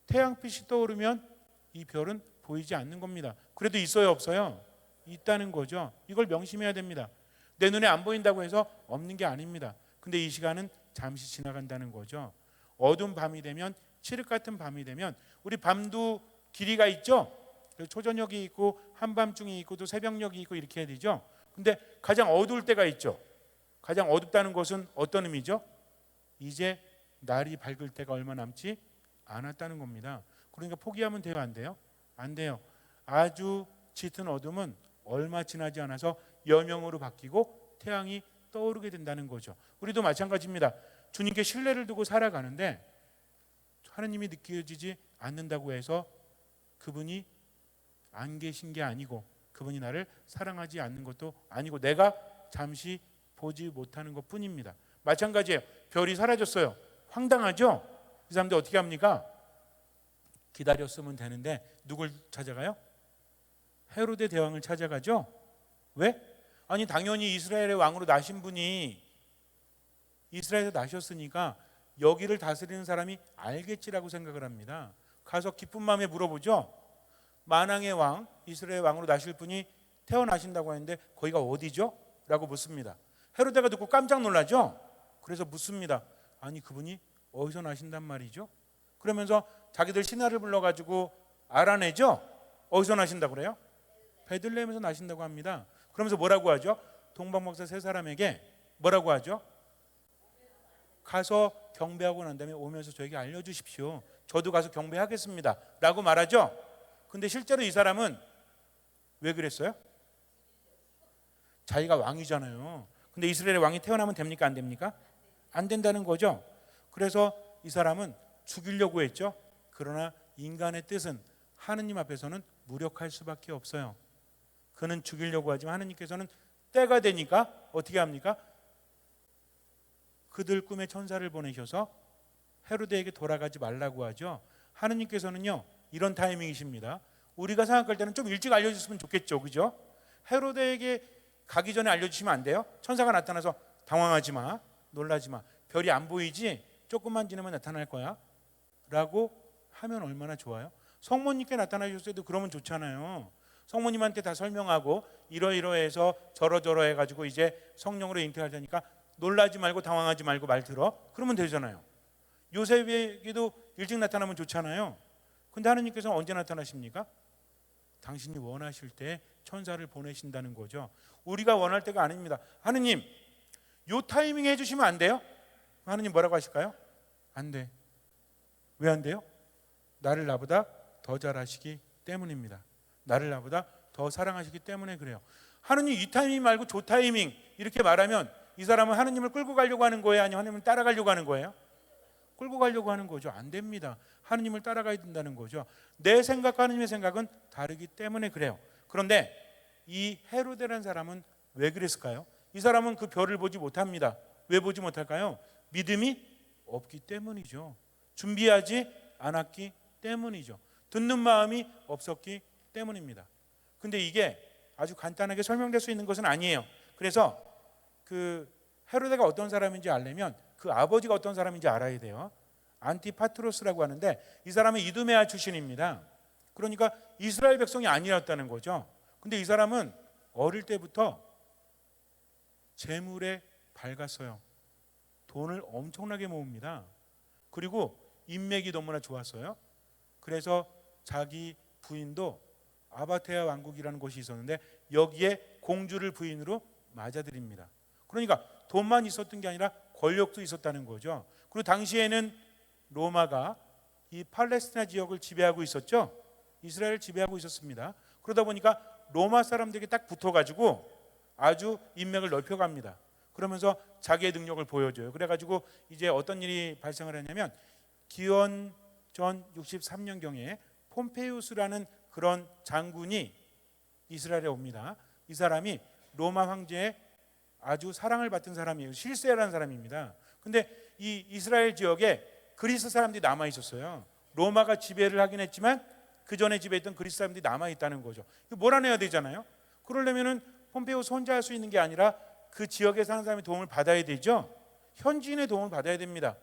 태양빛이 떠오르면 이 별은 보이지 않는 겁니다. 그래도 있어요, 없어요? 있다는 거죠. 이걸 명심해야 됩니다. 내 눈에 안 보인다고 해서 없는 게 아닙니다. 근데 이 시간은 잠시 지나간다는 거죠. 어두운 밤이 되면, 칠흑 같은 밤이 되면, 우리 밤도 길이가 있죠. 초저녁이 있고 한밤중이 있고 또 새벽녘이 있고 이렇게 해야 되죠. 근데 가장 어두울 때가 있죠. 가장 어둡다는 것은 어떤 의미죠? 이제 날이 밝을 때가 얼마 남지 않았다는 겁니다. 그러니까 포기하면 돼요, 안 돼요? 안 돼요. 아주 짙은 어둠은 얼마 지나지 않아서 여명으로 바뀌고 태양이 떠오르게 된다는 거죠. 우리도 마찬가지입니다. 주님께 신뢰를 두고 살아가는데 하느님이 느껴지지 않는다고 해서 그분이 안 계신 게 아니고 그분이 나를 사랑하지 않는 것도 아니고 내가 잠시 보지 못하는 것뿐입니다. 마찬가지예요. 별이 사라졌어요. 황당하죠? 이 사람들 어떻게 합니까? 기다렸으면 되는데 누굴 찾아가요? 헤로데 대왕을 찾아가죠. 왜? 아니 당연히 이스라엘의 왕으로 나신 분이 이스라엘에서 나셨으니까 여기를 다스리는 사람이 알겠지라고 생각을 합니다. 가서 기쁜 마음에 물어보죠. 만왕의 왕, 이스라엘 왕으로 나실 분이 태어나신다고 하는데 거기가 어디죠? 라고 묻습니다. 헤로데가 듣고 깜짝 놀라죠. 그래서 묻습니다. 아니 그분이 어디서 나신단 말이죠? 그러면서 자기들 신하를 불러가지고 알아내죠. 어디서 나신다고 그래요? 베들레헴에서 나신다고 합니다. 그러면서 뭐라고 하죠? 동방박사 세 사람에게 뭐라고 하죠? 가서 경배하고 난 다음에 오면서 저에게 알려주십시오. 저도 가서 경배하겠습니다 라고 말하죠. 근데 실제로 이 사람은 왜 그랬어요? 자기가 왕이잖아요. 근데 이스라엘의 왕이 태어나면 됩니까? 안 됩니까? 안 된다는 거죠. 그래서 이 사람은 죽이려고 했죠. 그러나 인간의 뜻은 하느님 앞에서는 무력할 수밖에 없어요. 그는 죽이려고 하지만 하느님께서는 때가 되니까 어떻게 합니까? 그들 꿈에 천사를 보내셔서 헤로데에게 돌아가지 말라고 하죠. 하느님께서는요 이런 타이밍이십니다. 우리가 생각할 때는 좀 일찍 알려줬으면 좋겠죠, 그죠? 헤로데에게 가기 전에 알려주시면 안 돼요? 천사가 나타나서 당황하지 마, 놀라지 마, 별이 안 보이지? 조금만 지나면 나타날 거야 라고 하면 얼마나 좋아요? 성모님께 나타나셨을 때도 그러면 좋잖아요. 성모님한테 다 설명하고 이러이러해서 저러저러 해가지고 이제 성령으로 잉태하자니까 놀라지 말고 당황하지 말고 말 들어. 그러면 되잖아요. 요셉에게도 일찍 나타나면 좋잖아요. 근데 하느님께서는 언제 나타나십니까? 당신이 원하실 때 천사를 보내신다는 거죠. 우리가 원할 때가 아닙니다. 하느님, 요 타이밍에 해주시면 안 돼요? 하느님 뭐라고 하실까요? 안 돼. 왜 안 돼요? 나를 나보다 더 잘하시기 때문입니다. 나를 나보다 더 사랑하시기 때문에 그래요. 하느님 이 타이밍 말고 저 타이밍 이렇게 말하면 이 사람은 하느님을 끌고 가려고 하는 거예요? 아니면 하느님을 따라가려고 하는 거예요? 끌고 가려고 하는 거죠. 안 됩니다. 하느님을 따라가야 된다는 거죠. 내 생각과 하느님의 생각은 다르기 때문에 그래요. 그런데 이 헤로데라는 사람은 왜 그랬을까요? 이 사람은 그 별을 보지 못합니다. 왜 보지 못할까요? 믿음이 없기 때문이죠. 준비하지 않았기 때문이죠. 듣는 마음이 없었기 때문입니다. 근데 이게 아주 간단하게 설명될 수 있는 것은 아니에요. 그래서 그 헤로데가 어떤 사람인지 알려면 그 아버지가 어떤 사람인지 알아야 돼요. 안티파트로스라고 하는데 이 사람은 이두메아 출신입니다. 그러니까 이스라엘 백성이 아니었다는 거죠. 근데 이 사람은 어릴 때부터 재물에 밝았어요. 돈을 엄청나게 모읍니다. 그리고 인맥이 너무나 좋았어요. 그래서 자기 부인도 아바테아 왕국이라는 곳이 있었는데 여기에 공주를 부인으로 맞아들입니다. 그러니까 돈만 있었던 게 아니라 권력도 있었다는 거죠. 그리고 당시에는 로마가 이 팔레스티나 지역을 지배하고 있었죠. 이스라엘을 지배하고 있었습니다. 그러다 보니까 로마 사람들에게 딱 붙어가지고 아주 인맥을 넓혀갑니다. 그러면서 자기의 능력을 보여줘요. 그래가지고 이제 어떤 일이 발생을 했냐면 기원 전 63년경에 폼페이우스라는 그런 장군이 이스라엘에 옵니다. 이 사람이 로마 황제의 아주 사랑을 받던 사람이에요. 실세라는 사람입니다. 근데 이 이스라엘 지역에 그리스 사람들이 남아 있었어요. 로마가 지배를 하긴 했지만 그 전에 지배했던 그리스 사람들이 남아 있다는 거죠. 이거 몰아내야 되잖아요. 그러려면은 폼페이우스 혼자 할 수 있는 게 아니라 그 지역에 사는 사람의 도움을 받아야 되죠. 현지인의 도움을 받아야 됩니다.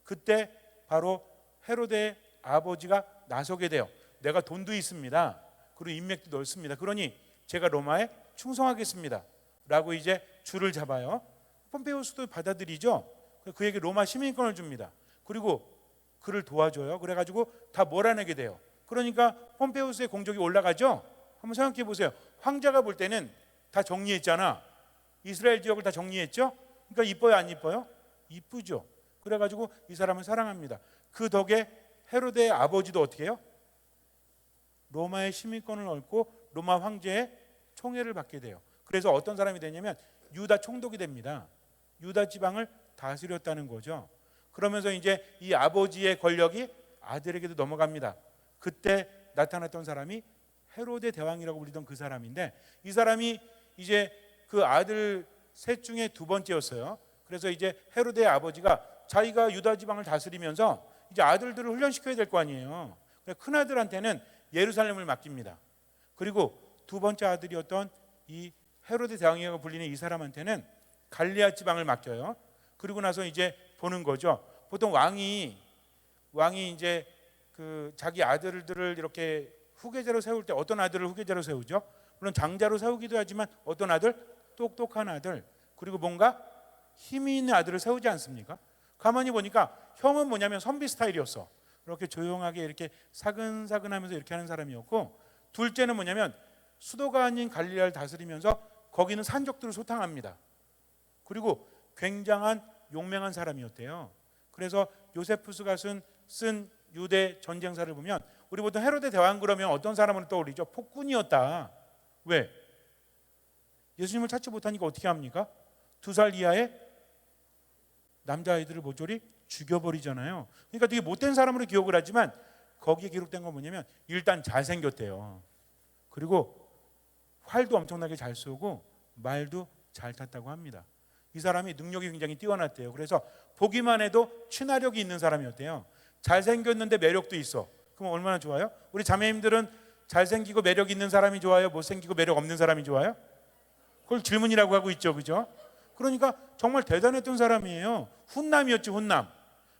그때 바로 헤로데의 아버지가 나서게 돼요. 내가 돈도 있습니다. 그리고 인맥도 넓습니다. 그러니 제가 로마에 충성하겠습니다. 라고 이제 줄을 잡아요. 폼페이우스도 받아들이죠. 그에게 로마 시민권을 줍니다. 그리고 그를 도와줘요. 그래가지고 다 몰아내게 돼요. 그러니까 폼페이우스의 공적이 올라가죠. 한번 생각해 보세요. 황제가 볼 때는 다 정리했잖아. 이스라엘 지역을 다 정리했죠. 그러니까 이뻐요, 안 이뻐요? 이쁘죠. 그래가지고 이 사람을 사랑합니다. 그 덕에 헤로데의 아버지도 어떻게 해요? 로마의 시민권을 얻고 로마 황제의 총애를 받게 돼요. 그래서 어떤 사람이 되냐면 유다 총독이 됩니다. 유다 지방을 다스렸다는 거죠. 그러면서 이제 이 아버지의 권력이 아들에게도 넘어갑니다. 그때 나타났던 사람이 헤로데 대왕이라고 불리던 그 사람인데 이 사람이 이제 그 아들 셋 중에 두 번째였어요. 그래서 이제 헤로데의 아버지가 자기가 유다 지방을 다스리면서 이제 아들들을 훈련시켜야 될 거 아니에요. 큰 아들한테는 예루살렘을 맡깁니다. 그리고 두 번째 아들이었던 이 헤로데 대왕이라고 불리는 이 사람한테는 갈리아 지방을 맡겨요. 그리고 나서 이제 보는 거죠. 보통 왕이 이제 그 자기 아들들을 이렇게 후계자로 세울 때 어떤 아들을 후계자로 세우죠? 물론 장자로 세우기도 하지만 어떤 아들? 똑똑한 아들, 그리고 뭔가 힘이 있는 아들을 세우지 않습니까? 가만히 보니까 형은 뭐냐면 선비 스타일이었어. 이렇게 조용하게 이렇게 사근사근하면서 이렇게 하는 사람이었고, 둘째는 뭐냐면 수도가 아닌 갈릴리아를 다스리면서 거기는 산적들을 소탕합니다. 그리고 굉장한 용맹한 사람이었대요. 그래서 요세푸스가 쓴 유대 전쟁사를 보면 우리 보통 헤로데 대왕 그러면 어떤 사람을 떠올리죠? 폭군이었다. 왜? 예수님을 찾지 못하니까 어떻게 합니까? 2살 이하의 남자아이들을 모조리 죽여버리잖아요. 그러니까 되게 못된 사람으로 기억을 하지만 거기에 기록된 건 뭐냐면 일단 잘생겼대요. 그리고 활도 엄청나게 잘 쏘고 말도 잘 탔다고 합니다. 이 사람이 능력이 굉장히 뛰어났대요. 그래서 보기만 해도 친화력이 있는 사람이었대요. 잘생겼는데 매력도 있어. 그럼 얼마나 좋아요? 우리 자매님들은 잘생기고 매력 있는 사람이 좋아요? 못생기고 매력 없는 사람이 좋아요? 그걸 질문이라고 하고 있죠. 그죠? 그러니까 정말 대단했던 사람이에요. 훈남이었지, 훈남.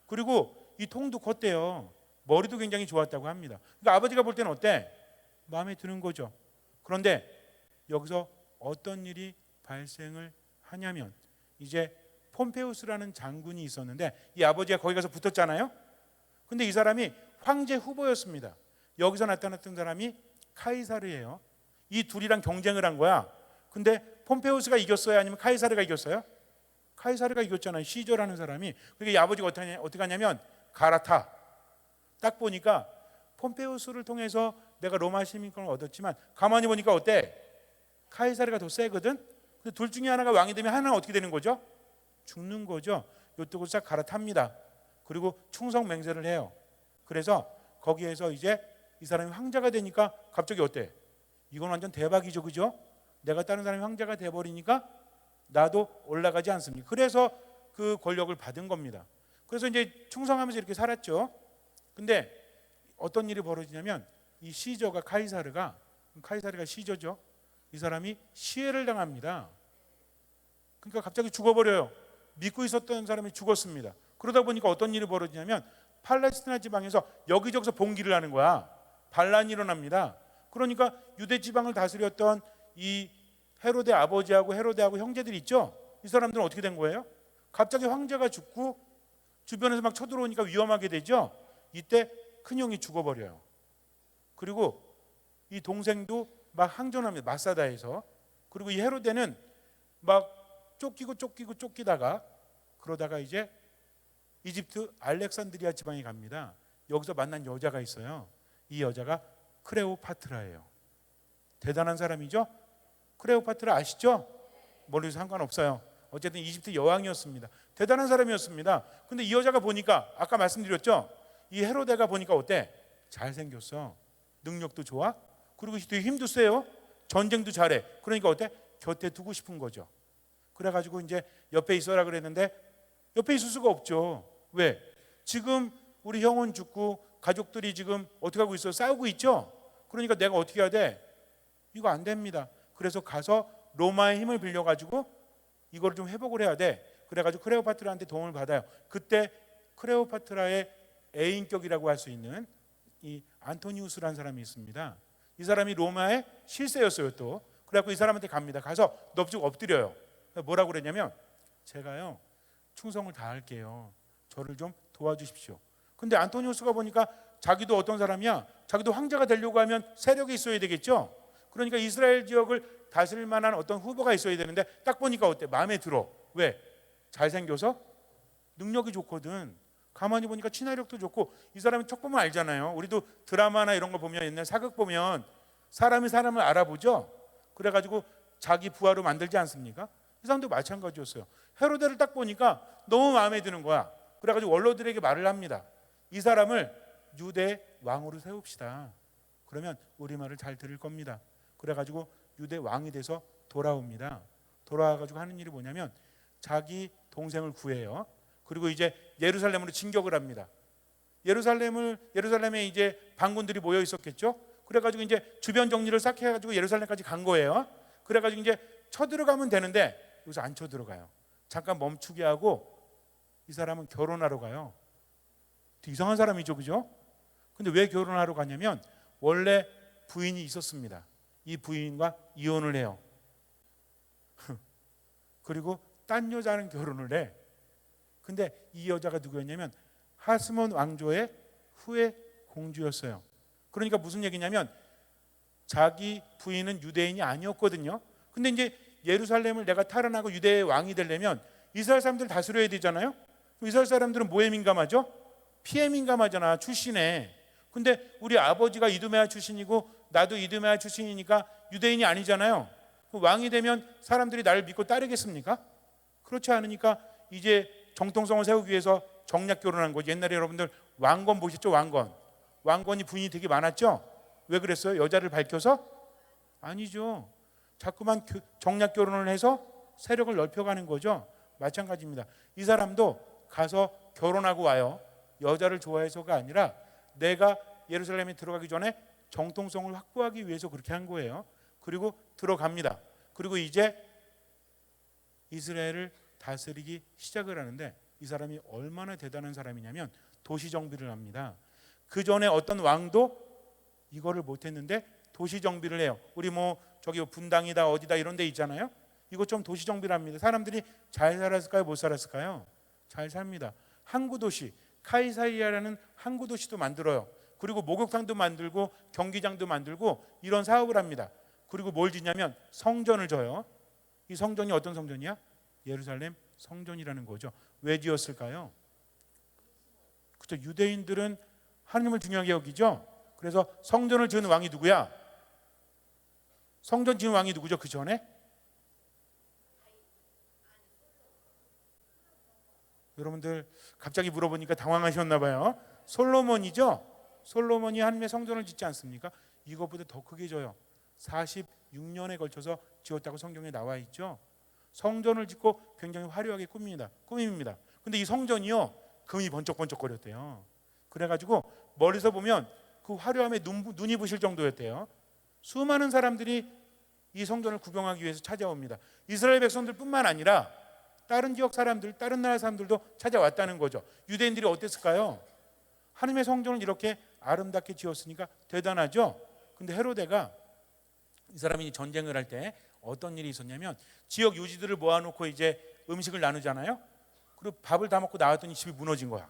그리고 이 통도 컸대요. 머리도 굉장히 좋았다고 합니다. 그러니까 아버지가 볼 때는 어때? 마음에 드는 거죠. 그런데 여기서 어떤 일이 발생을 하냐면 이제 폼페우스라는 장군이 있었는데 이 아버지가 거기 가서 붙었잖아요. 근데 이 사람이 황제 후보였습니다. 여기서 나타났던 사람이 카이사르예요. 이 둘이랑 경쟁을 한 거야. 근데 폼페우스가 이겼어요? 아니면 카이사르가 이겼어요? 카이사르가 이겼잖아요. 시저라는 사람이. 그러니까 이 아버지가 어떻게 하냐면 갈아타. 딱 보니까 폼페우스를 통해서 내가 로마 시민권을 얻었지만 가만히 보니까 어때? 카이사르가 더 세거든. 근데 둘 중에 하나가 왕이 되면 하나는 어떻게 되는 거죠? 죽는 거죠. 이쪽으로 싹 갈아탑니다. 그리고 충성 맹세를 해요. 그래서 거기에서 이제 이 사람이 황제가 되니까 갑자기 어때? 이건 완전 대박이죠. 그죠? 내가 다른 사람이 황제가 돼버리니까 나도 올라가지 않습니까? 그래서 그 권력을 받은 겁니다. 그래서 이제 충성하면서 이렇게 살았죠. 근데 어떤 일이 벌어지냐면 이 시저가 카이사르가 시저죠. 이 사람이 시해를 당합니다. 그러니까 갑자기 죽어버려요. 믿고 있었던 사람이 죽었습니다. 그러다 보니까 어떤 일이 벌어지냐면 팔레스티나 지방에서 여기저기서 봉기를 하는 거야. 반란이 일어납니다. 그러니까 유대 지방을 다스렸던 이 헤로데 아버지하고 헤로데하고 형제들이 있죠. 이 사람들은 어떻게 된 거예요? 갑자기 황제가 죽고 주변에서 막 쳐들어오니까 위험하게 되죠. 이때 큰형이 죽어버려요. 그리고 이 동생도 막 항전합니다. 마사다에서. 그리고 이 헤로데는 막 쫓기다가 그러다가 이제 이집트 알렉산드리아 지방에 갑니다. 여기서 만난 여자가 있어요. 이 여자가 크레오파트라예요. 대단한 사람이죠. 크레오파트라 아시죠? 머리도 상관없어요. 어쨌든 이집트 여왕이었습니다. 대단한 사람이었습니다. 근데 이 여자가 보니까 아까 말씀드렸죠. 이 헤로데가 보니까 어때? 잘생겼어. 능력도 좋아. 그리고 되게 힘도 세요. 전쟁도 잘해. 그러니까 어때? 곁에 두고 싶은 거죠. 그래가지고 이제 옆에 있어라 그랬는데 옆에 있을 수가 없죠. 왜? 지금 우리 형은 죽고 가족들이 지금 어떻게 하고 있어요? 싸우고 있죠. 그러니까 내가 어떻게 해야 돼? 이거 안 됩니다. 그래서 가서 로마의 힘을 빌려가지고 이걸 좀 회복을 해야 돼. 그래가지고 크레오파트라한테 도움을 받아요. 그때 크레오파트라의 애인격이라고 할 수 있는 이 안토니우스라는 사람이 있습니다. 이 사람이 로마의 실세였어요. 또 그래갖고 이 사람한테 갑니다. 가서 넙죽 엎드려요. 뭐라고 그랬냐면 제가요 충성을 다할게요. 저를 좀 도와주십시오. 근데 안토니우스가 보니까 자기도 어떤 사람이야? 자기도 황제가 되려고 하면 세력이 있어야 되겠죠. 그러니까 이스라엘 지역을 다스릴 만한 어떤 후보가 있어야 되는데 딱 보니까 어때? 마음에 들어. 왜? 잘생겨서 능력이 좋거든. 가만히 보니까 친화력도 좋고 이 사람이 척 보면 알잖아요. 우리도 드라마나 이런 거 보면 옛날 사극 보면 사람이 사람을 알아보죠. 그래가지고 자기 부하로 만들지 않습니까? 이 사람도 마찬가지였어요. 헤로데를 딱 보니까 너무 마음에 드는 거야. 그래가지고 원로들에게 말을 합니다. 이 사람을 유대 왕으로 세웁시다. 그러면 우리 말을 잘 들을 겁니다. 그래가지고 유대 왕이 돼서 돌아옵니다. 돌아와가지고 하는 일이 뭐냐면 자기 동생을 구해요. 그리고 이제 예루살렘으로 진격을 합니다. 예루살렘에 이제 반군들이 모여 있었겠죠. 그래가지고 이제 주변 정리를 싹 해가지고 예루살렘까지 간 거예요. 그래가지고 이제 쳐들어가면 되는데 여기서 안 쳐들어가요. 잠깐 멈추게 하고 이 사람은 결혼하러 가요. 되게 이상한 사람이죠, 그죠? 근데 왜 결혼하러 가냐면 원래 부인이 있었습니다. 이 부인과 이혼을 해요. 그리고 딴 여자는 결혼을 해. 근데 이 여자가 누구였냐면 하스몬 왕조의 후에 공주였어요. 그러니까 무슨 얘기냐면 자기 부인은 유대인이 아니었거든요. 근데 이제 예루살렘을 내가 탈환하고 유대의 왕이 되려면 이스라엘 사람들을 다스려야 되잖아요. 이스라엘 사람들은 뭐에 민감하죠? 피해 민감하잖아, 출신에. 근데 우리 아버지가 이두메아 출신이고 나도 이두메아 출신이니까 유대인이 아니잖아요. 왕이 되면 사람들이 나를 믿고 따르겠습니까? 그렇지 않으니까 이제 정통성을 세우기 위해서 정략 결혼한 거지. 옛날에 여러분들 왕건 보셨죠? 왕건이 부인이 되게 많았죠? 왜 그랬어요? 여자를 밝혀서? 아니죠. 자꾸만 정략 결혼을 해서 세력을 넓혀가는 거죠. 마찬가지입니다. 이 사람도 가서 결혼하고 와요. 여자를 좋아해서가 아니라 내가 예루살렘에 들어가기 전에 정통성을 확보하기 위해서 그렇게 한 거예요. 그리고 들어갑니다. 그리고 이제 이스라엘을 다스리기 시작을 하는데 이 사람이 얼마나 대단한 사람이냐면 도시 정비를 합니다. 그 전에 어떤 왕도 이거를 못했는데 도시 정비를 해요. 우리 저기 분당이다 어디다 이런 데 있잖아요. 이거 좀 도시 정비를 합니다. 사람들이 잘 살았을까요? 못 살았을까요? 잘 삽니다. 항구 도시 카이사리아라는 항구 도시도 만들어요. 그리고 목욕탕도 만들고 경기장도 만들고 이런 사업을 합니다. 그리고 뭘 짓냐면 성전을 져요. 이 성전이 어떤 성전이야? 예루살렘 성전이라는 거죠. 왜 지었을까요? 그렇죠. 유대인들은 하나님을 중요하게 여기죠. 그래서 성전을 지은 왕이 누구야? 성전 지은 왕이 누구죠? 그 전에? 여러분들 갑자기 물어보니까 당황하셨나 봐요. 솔로몬이죠. 솔로몬이 하나님의 성전을 짓지 않습니까? 이것보다 더 크게 져요. 46년에 걸쳐서 지었다고 성경에 나와 있죠. 성전을 짓고 굉장히 화려하게 꾸밉니다. 근데 이 성전이요 금이 번쩍번쩍거렸대요. 그래가지고 멀리서 보면 그 화려함에 눈이 부실 정도였대요. 수많은 사람들이 이 성전을 구경하기 위해서 찾아옵니다. 이스라엘 백성들뿐만 아니라 다른 지역 사람들, 다른 나라 사람들도 찾아왔다는 거죠. 유대인들이 어땠을까요? 하나님의 성전을 이렇게 아름답게 지었으니까 대단하죠. 근데 헤로데가 이 사람이 전쟁을 할 때 어떤 일이 있었냐면 지역 유지들을 모아놓고 이제 음식을 나누잖아요. 그리고 밥을 다 먹고 나왔더니 집이 무너진 거야.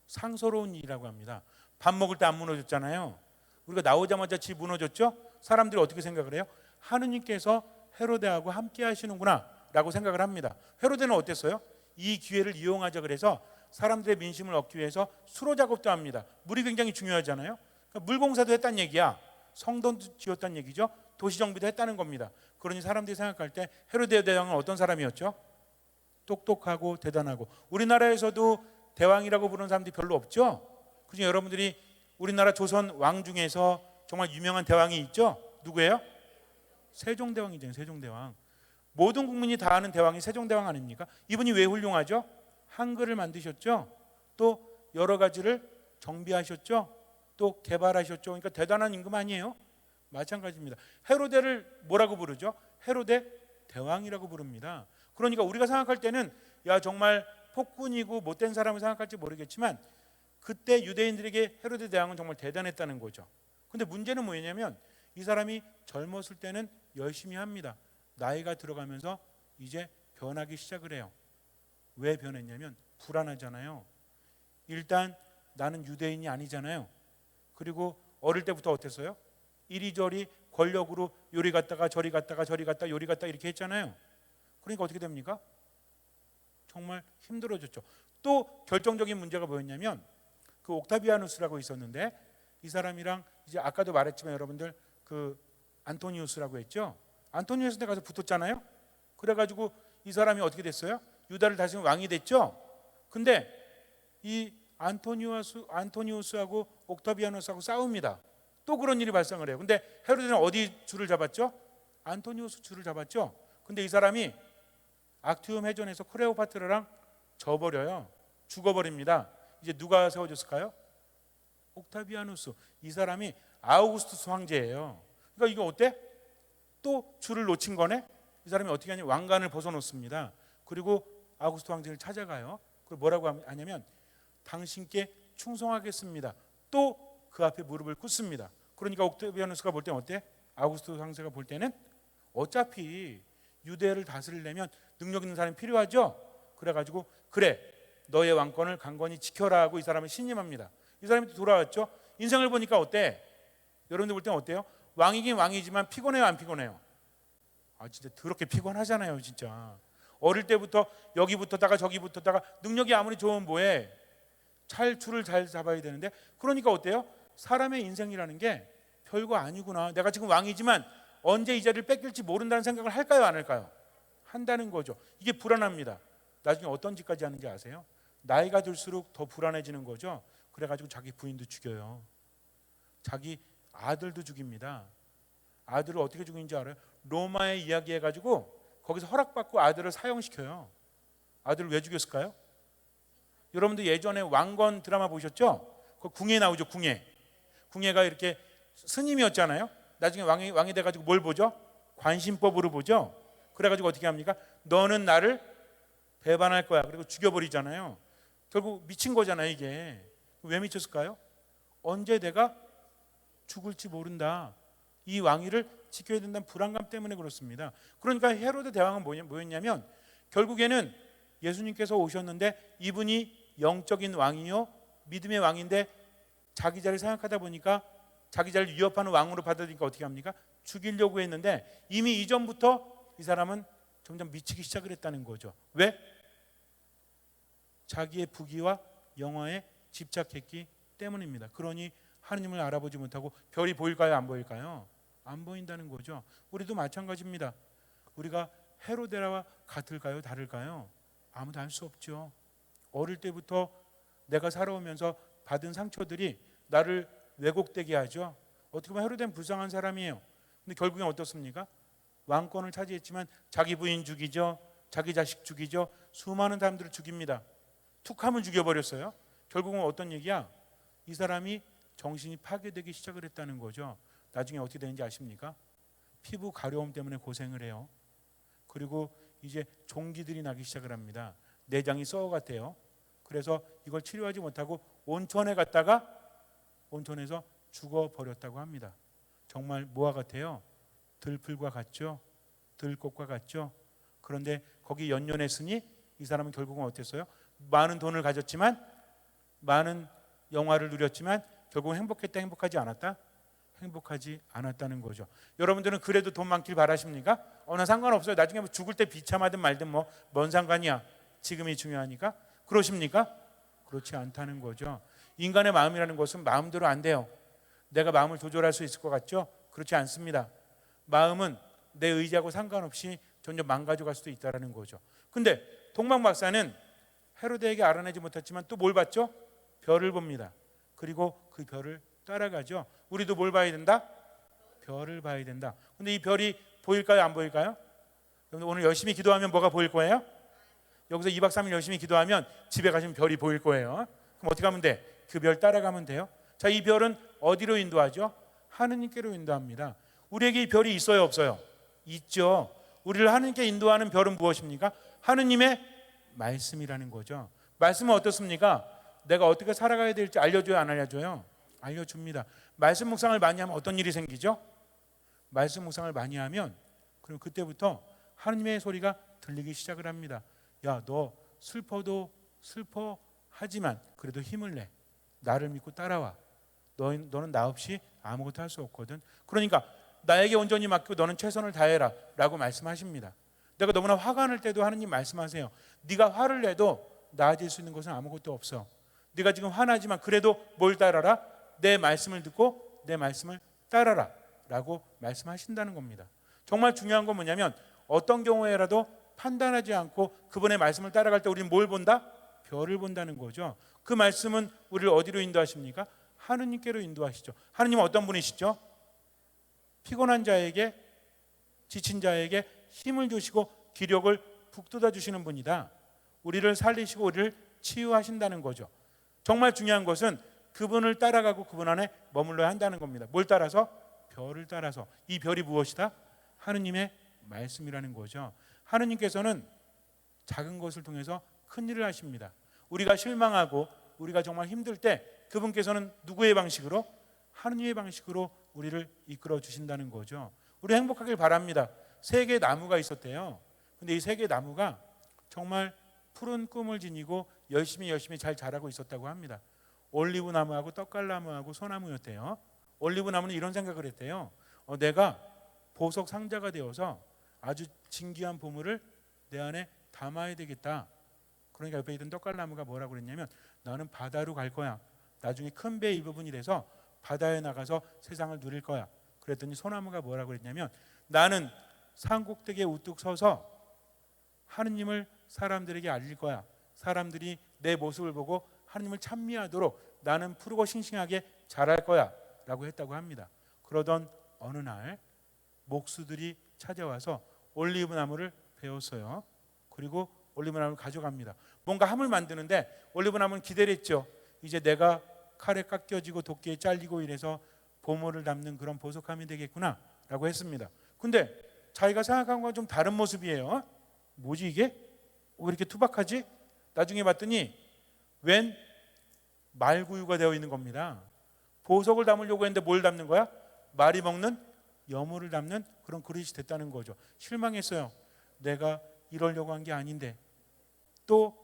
상서로운 일이라고 합니다. 밥 먹을 때 안 무너졌잖아요. 우리가 나오자마자 집 무너졌죠? 사람들이 어떻게 생각을 해요? 하느님께서 헤로데하고 함께 하시는구나 라고 생각을 합니다. 헤로데는 어땠어요? 이 기회를 이용하자 그래서 사람들의 민심을 얻기 위해서 수로 작업도 합니다. 물이 굉장히 중요하잖아요. 그러니까 물공사도 했다는 얘기야. 성전도 지었다는 얘기죠. 도시 정비도 했다는 겁니다. 그러니 사람들이 생각할 때 헤로데 대왕은 어떤 사람이었죠? 똑똑하고 대단하고. 우리나라에서도 대왕이라고 부르는 사람들이 별로 없죠. 그중에 여러분들이 우리나라 조선 왕 중에서 정말 유명한 대왕이 있죠. 누구예요? 세종대왕이죠. 세종대왕. 모든 국민이 다 아는 대왕이 세종대왕 아닙니까? 이분이 왜 훌륭하죠? 한글을 만드셨죠. 또 여러 가지를 정비하셨죠. 또 개발하셨죠. 그러니까 대단한 임금 아니에요? 마찬가지입니다. 헤로데를 뭐라고 부르죠? 헤로데 대왕이라고 부릅니다. 그러니까 우리가 생각할 때는 야 정말 폭군이고 못된 사람을 생각할지 모르겠지만 그때 유대인들에게 헤로데 대왕은 정말 대단했다는 거죠. 근데 문제는 뭐냐면 이 사람이 젊었을 때는 열심히 합니다. 나이가 들어가면서 이제 변하기 시작을 해요. 왜 변했냐면 불안하잖아요. 일단 나는 유대인이 아니잖아요. 그리고 어릴 때부터 어땠어요? 이리저리 권력으로 요리 갔다가 저리 갔다가 저리 갔다 요리 갔다 이렇게 했잖아요. 그러니까 어떻게 됩니까? 정말 힘들어졌죠. 또 결정적인 문제가 뭐였냐면 그 옥타비아누스라고 있었는데 이 사람이랑 이제 아까도 말했지만 여러분들 그 안토니우스라고 했죠. 안토니우스한테 가서 붙었잖아요. 그래가지고 이 사람이 어떻게 됐어요? 유다를 다스리는 왕이 됐죠. 근데 이 안토니우스하고 옥타비아누스하고 싸웁니다. 또 그런 일이 발생을 해요. 근데 헤로데는 어디 줄을 잡았죠? 안토니우스 줄을 잡았죠. 근데 이 사람이 악티움 해전에서 클레오파트라랑 져버려요. 죽어버립니다. 이제 누가 세워졌을까요? 옥타비아누스. 이 사람이 아우구스투스 황제예요. 그러니까 이거 어때? 또 줄을 놓친 거네. 이 사람이 어떻게 하냐면 왕관을 벗어놓습니다. 그리고 아우구스투스 황제를 찾아가요. 그리고 뭐라고 하냐면 당신께 충성하겠습니다. 또 그 앞에 무릎을 꿇습니다. 그러니까 옥타비아누스가 볼 때는 어때? 아우구스투스 황제가 볼 때는 어차피 유대를 다스리려면 능력 있는 사람이 필요하죠. 그래가지고 그래 너의 왕권을 강건히 지켜라 하고 이 사람을 신임합니다. 이 사람이 또 돌아왔죠. 인생을 보니까 어때? 여러분들 볼 때는 어때요? 왕이긴 왕이지만 피곤해요 안 피곤해요? 아 진짜 더럽게 피곤하잖아요 진짜. 어릴 때부터 여기 붙었다가 저기 붙었다가 능력이 아무리 좋으면 뭐해? 줄을 잘 잡아야 되는데 그러니까 어때요? 사람의 인생이라는 게 별거 아니구나. 내가 지금 왕이지만 언제 이 자리를 뺏길지 모른다는 생각을 할까요 안 할까요? 한다는 거죠. 이게 불안합니다. 나중에 어떤 짓까지 하는지 아세요? 나이가 들수록 더 불안해지는 거죠. 그래가지고 자기 부인도 죽여요. 자기 아들도 죽입니다. 아들을 어떻게 죽이는지 알아요? 로마에 이야기해가지고 거기서 허락받고 아들을 사형시켜요. 아들을 왜 죽였을까요? 여러분들 예전에 왕건 드라마 보셨죠? 그 궁예 나오죠. 궁예가 이렇게 스님이었잖아요. 나중에 왕이 돼가지고 뭘 보죠? 관심법으로 보죠. 그래가지고 어떻게 합니까? 너는 나를 배반할 거야. 그리고 죽여버리잖아요. 결국 미친 거잖아요 이게. 왜 미쳤을까요? 언제 내가 죽을지 모른다. 이 왕위를 지켜야 된다는 불안감 때문에 그렇습니다. 그러니까 헤로데 대왕은 뭐였냐면 결국에는 예수님께서 오셨는데 이분이 영적인 왕이요 믿음의 왕인데 자기 자리를 생각하다 보니까 자기 자리를 위협하는 왕으로 받아들이니까 어떻게 합니까? 죽이려고 했는데 이미 이전부터 이 사람은 점점 미치기 시작을 했다는 거죠. 왜? 자기의 부귀와 영화에 집착했기 때문입니다. 그러니 하느님을 알아보지 못하고 별이 보일까요? 안 보일까요? 안 보인다는 거죠. 우리도 마찬가지입니다. 우리가 헤로데와 같을까요? 다를까요? 아무도 알 수 없죠. 어릴 때부터 내가 살아오면서 받은 상처들이 나를 왜곡되게 하죠. 어떻게 보면 헤로데는 불쌍한 사람이에요. 근데 결국엔 어떻습니까? 왕권을 차지했지만 자기 부인 죽이죠. 자기 자식 죽이죠. 수많은 사람들을 죽입니다. 툭 하면 죽여버렸어요. 결국은 어떤 얘기야? 이 사람이 정신이 파괴되기 시작을 했다는 거죠. 나중에 어떻게 되는지 아십니까? 피부 가려움 때문에 고생을 해요. 그리고 이제 종기들이 나기 시작을 합니다. 내장이 썩어갔대요. 그래서 이걸 치료하지 못하고 온천에 갔다가 온천에서 죽어버렸다고 합니다. 정말 뭐와 같아요? 들풀과 같죠? 들꽃과 같죠? 그런데 거기 연연했으니 이 사람은 결국은 어땠어요? 많은 돈을 가졌지만, 많은 영화를 누렸지만 결국은 행복했다, 행복하지 않았다? 행복하지 않았다는 거죠. 여러분들은 그래도 돈 많길 바라십니까? 나 상관없어요. 나중에 뭐 죽을 때 비참하든 말든 뭔 상관이야. 지금이 중요하니까. 그러십니까? 그렇지 않다는 거죠. 인간의 마음이라는 것은 마음대로 안 돼요. 내가 마음을 조절할 수 있을 것 같죠? 그렇지 않습니다. 마음은 내 의지하고 상관없이 점점 망가져갈 수도 있다는 거죠. 근데 동방 박사는 헤로데에게 알아내지 못했지만 또 뭘 봤죠? 별을 봅니다. 그리고 그 별을 따라가죠. 우리도 뭘 봐야 된다? 별을 봐야 된다. 근데 이 별이 보일까요? 안 보일까요? 오늘 열심히 기도하면 뭐가 보일 거예요? 여기서 2박 3일 열심히 기도하면 집에 가시면 별이 보일 거예요. 그럼 어떻게 하면 돼? 그 별 따라가면 돼요. 자, 이 별은 어디로 인도하죠? 하느님께로 인도합니다. 우리에게 이 별이 있어요, 없어요? 있죠. 우리를 하느님께 인도하는 별은 무엇입니까? 하느님의 말씀이라는 거죠. 말씀은 어떻습니까? 내가 어떻게 살아가야 될지 알려줘요, 안 알려줘요? 알려줍니다. 말씀 묵상을 많이 하면 어떤 일이 생기죠? 말씀 묵상을 많이 하면 그럼 그때부터 하느님의 소리가 들리기 시작을 합니다. 야, 너 슬퍼도 슬퍼하지만 그래도 힘을 내. 나를 믿고 따라와. 너는 나 없이 아무것도 할 수 없거든. 그러니까 나에게 온전히 맡기고 너는 최선을 다해라 라고 말씀하십니다. 내가 너무나 화가 날 때도 하느님 말씀하세요. 네가 화를 내도 나아질 수 있는 것은 아무것도 없어. 네가 지금 화나지만 그래도 뭘 따라라? 내 말씀을 듣고 내 말씀을 따라라 라고 말씀하신다는 겁니다. 정말 중요한 건 뭐냐면 어떤 경우에라도 판단하지 않고 그분의 말씀을 따라갈 때 우리는 뭘 본다? 별을 본다는 거죠. 그 말씀은 우리를 어디로 인도하십니까? 하느님께로 인도하시죠. 하느님은 어떤 분이시죠? 피곤한 자에게, 지친 자에게 힘을 주시고 기력을 북돋아 주시는 분이다. 우리를 살리시고 우리를 치유하신다는 거죠. 정말 중요한 것은 그분을 따라가고 그분 안에 머물러야 한다는 겁니다. 뭘 따라서? 별을 따라서. 이 별이 무엇이다? 하느님의 말씀이라는 거죠. 하느님께서는 작은 것을 통해서 큰 일을 하십니다. 우리가 실망하고 우리가 정말 힘들 때 그분께서는 누구의 방식으로? 하느님의 방식으로 우리를 이끌어 주신다는 거죠. 우리 행복하길 바랍니다. 세 개의 나무가 있었대요. 근데 이 세 개의 나무가 정말 푸른 꿈을 지니고 열심히 잘 자라고 있었다고 합니다. 올리브 나무하고 떡갈나무하고 소나무였대요. 올리브 나무는 이런 생각을 했대요. 내가 보석 상자가 되어서 아주 진귀한 보물을 내 안에 담아야 되겠다. 그러니까 옆에 있던 떡갈나무가 뭐라고 그랬냐면 나는 바다로 갈 거야. 나중에 큰 배 일부분이 돼서 바다에 나가서 세상을 누릴 거야. 그랬더니 소나무가 뭐라고 그랬냐면 나는 산꼭대기에 우뚝 서서 하느님을 사람들에게 알릴 거야. 사람들이 내 모습을 보고 하느님을 찬미하도록 나는 푸르고 싱싱하게 자랄 거야 라고 했다고 합니다. 그러던 어느 날 목수들이 찾아와서 올리브 나무를 베었어요. 그리고 올리브 나무를 가져갑니다. 뭔가 함을 만드는데 올리브 나무는 기다렸죠. 이제 내가 칼에 깎여지고 도끼에 잘리고 이래서 보물을 담는 그런 보석함이 되겠구나 라고 했습니다. 근데 자기가 생각한 건 좀 다른 모습이에요. 뭐지 이게? 왜 이렇게 투박하지? 나중에 봤더니 웬 말구유가 되어 있는 겁니다. 보석을 담으려고 했는데 뭘 담는 거야? 말이 먹는 여물을 담는 그런 그릇이 됐다는 거죠. 실망했어요. 내가 이러려고 한 게 아닌데. 또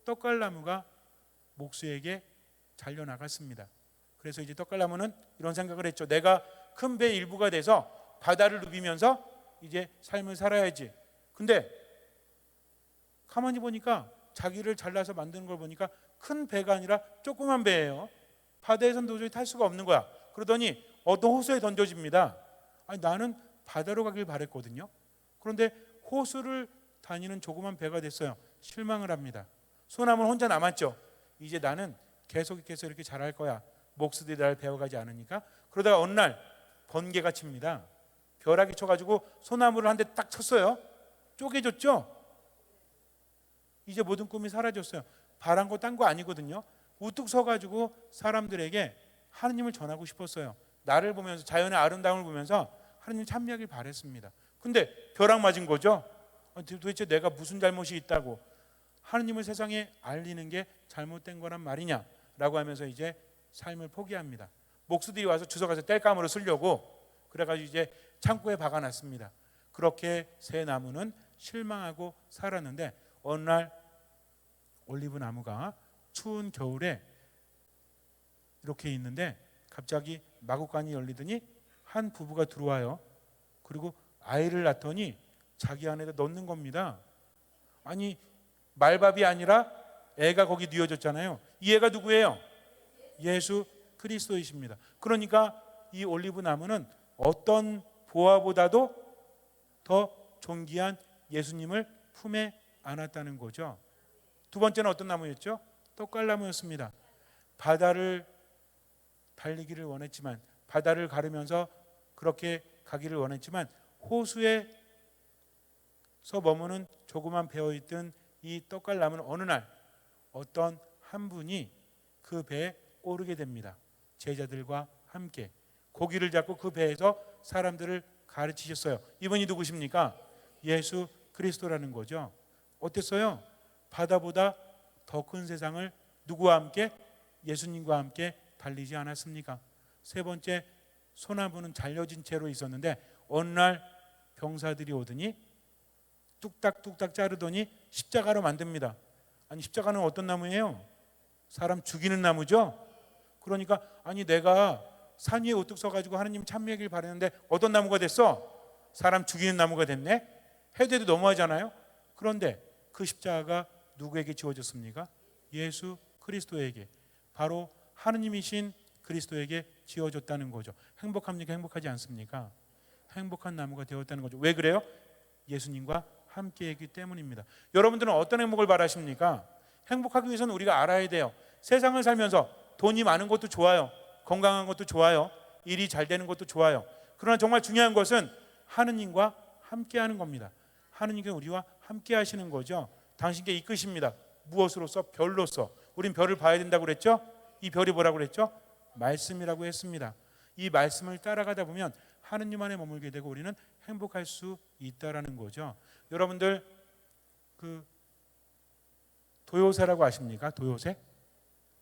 떡갈나무가 목수에게 잘려나갔습니다. 그래서 이제 떡갈나무는 이런 생각을 했죠. 내가 큰 배 일부가 돼서 바다를 누비면서 이제 삶을 살아야지. 근데 가만히 보니까 자기를 잘라서 만드는 걸 보니까 큰 배가 아니라 조그만 배예요. 바다에선 도저히 탈 수가 없는 거야. 그러더니 어떤 호수에 던져집니다. 아니, 나는 바다로 가길 바랬거든요. 그런데 호수를 다니는 조그만 배가 됐어요. 실망을 합니다. 소나무는 혼자 남았죠. 이제 나는 계속해서 이렇게 잘할 거야. 목수들이 나를 배워가지 않으니까. 그러다가 어느 날 번개가 칩니다. 벼락이 쳐가지고 소나무를 한 대 딱 쳤어요. 쪼개졌죠. 이제 모든 꿈이 사라졌어요. 바란 거 딴 거 아니거든요. 우뚝 서가지고 사람들에게 하느님을 전하고 싶었어요. 나를 보면서, 자연의 아름다움을 보면서 하느님 찬미하길 바랬습니다. 근데 벼락 맞은 거죠. 도대체 내가 무슨 잘못이 있다고 하느님을 세상에 알리는 게 잘못된 거란 말이냐라고 하면서 이제 삶을 포기합니다. 목수들이 와서 주워가서 땔감으로 쓰려고 그래가지고 이제 창고에 박아놨습니다. 그렇게 새 나무는 실망하고 살았는데 어느 날 올리브 나무가 추운 겨울에 이렇게 있는데 갑자기 마구간이 열리더니 한 부부가 들어와요. 그리고 아이를 낳더니 자기 안에다 넣는 겁니다. 아니, 말밥이 아니라 애가 거기 뉘어졌잖아요. 이 애가 누구예요? 예수 그리스도이십니다. 그러니까 이 올리브 나무는 어떤 보화보다도 더 존귀한 예수님을 품에 안았다는 거죠. 두 번째는 어떤 나무였죠? 떡갈나무였습니다. 바다를 달리기를 원했지만, 바다를 가르면서 그렇게 가기를 원했지만, 호수에서 머무는 조그만 배어있던 이 떡갈나무는 어느 날 어떤 한 분이 그 배에 오르게 됩니다. 제자들과 함께 고기를 잡고 그 배에서 사람들을 가르치셨어요. 이분이 누구십니까? 예수 그리스도라는 거죠. 어땠어요? 바다보다 더 큰 세상을 누구와 함께? 예수님과 함께 달리지 않았습니까? 세 번째, 소나무는 잘려진 채로 있었는데 어느 날 병사들이 오더니 뚝딱뚝딱 자르더니 십자가로 만듭니다. 아니, 십자가는 어떤 나무예요? 사람 죽이는 나무죠. 그러니까 아니, 내가 산 위에 우뚝 서가지고 하나님 참여하길 바랬는데 어떤 나무가 됐어? 사람 죽이는 나무가 됐네. 해도 너무하잖아요. 그런데 그 십자가가 누구에게 지어졌습니까? 예수 그리스도에게, 바로 하느님이신 그리스도에게 지어졌다는 거죠. 행복합니까? 행복하지 않습니까? 행복한 나무가 되었다는 거죠. 왜 그래요? 예수님과 함께했기 때문입니다. 여러분들은 어떤 행복을 바라십니까? 행복하기 위해서는 우리가 알아야 돼요. 세상을 살면서 돈이 많은 것도 좋아요. 건강한 것도 좋아요. 일이 잘 되는 것도 좋아요. 그러나 정말 중요한 것은 하느님과 함께하는 겁니다. 하느님께 우리와 함께 하시는 거죠. 당신께 이끄십니다. 무엇으로서? 별로서. 우린 별을 봐야 된다고 그랬죠? 이 별이 뭐라고 그랬죠? 말씀이라고 했습니다. 이 말씀을 따라가다 보면 하느님 안에 머물게 되고 우리는 행복할 수 있다라는 거죠. 여러분들 그 도요새라고 아십니까? 도요새?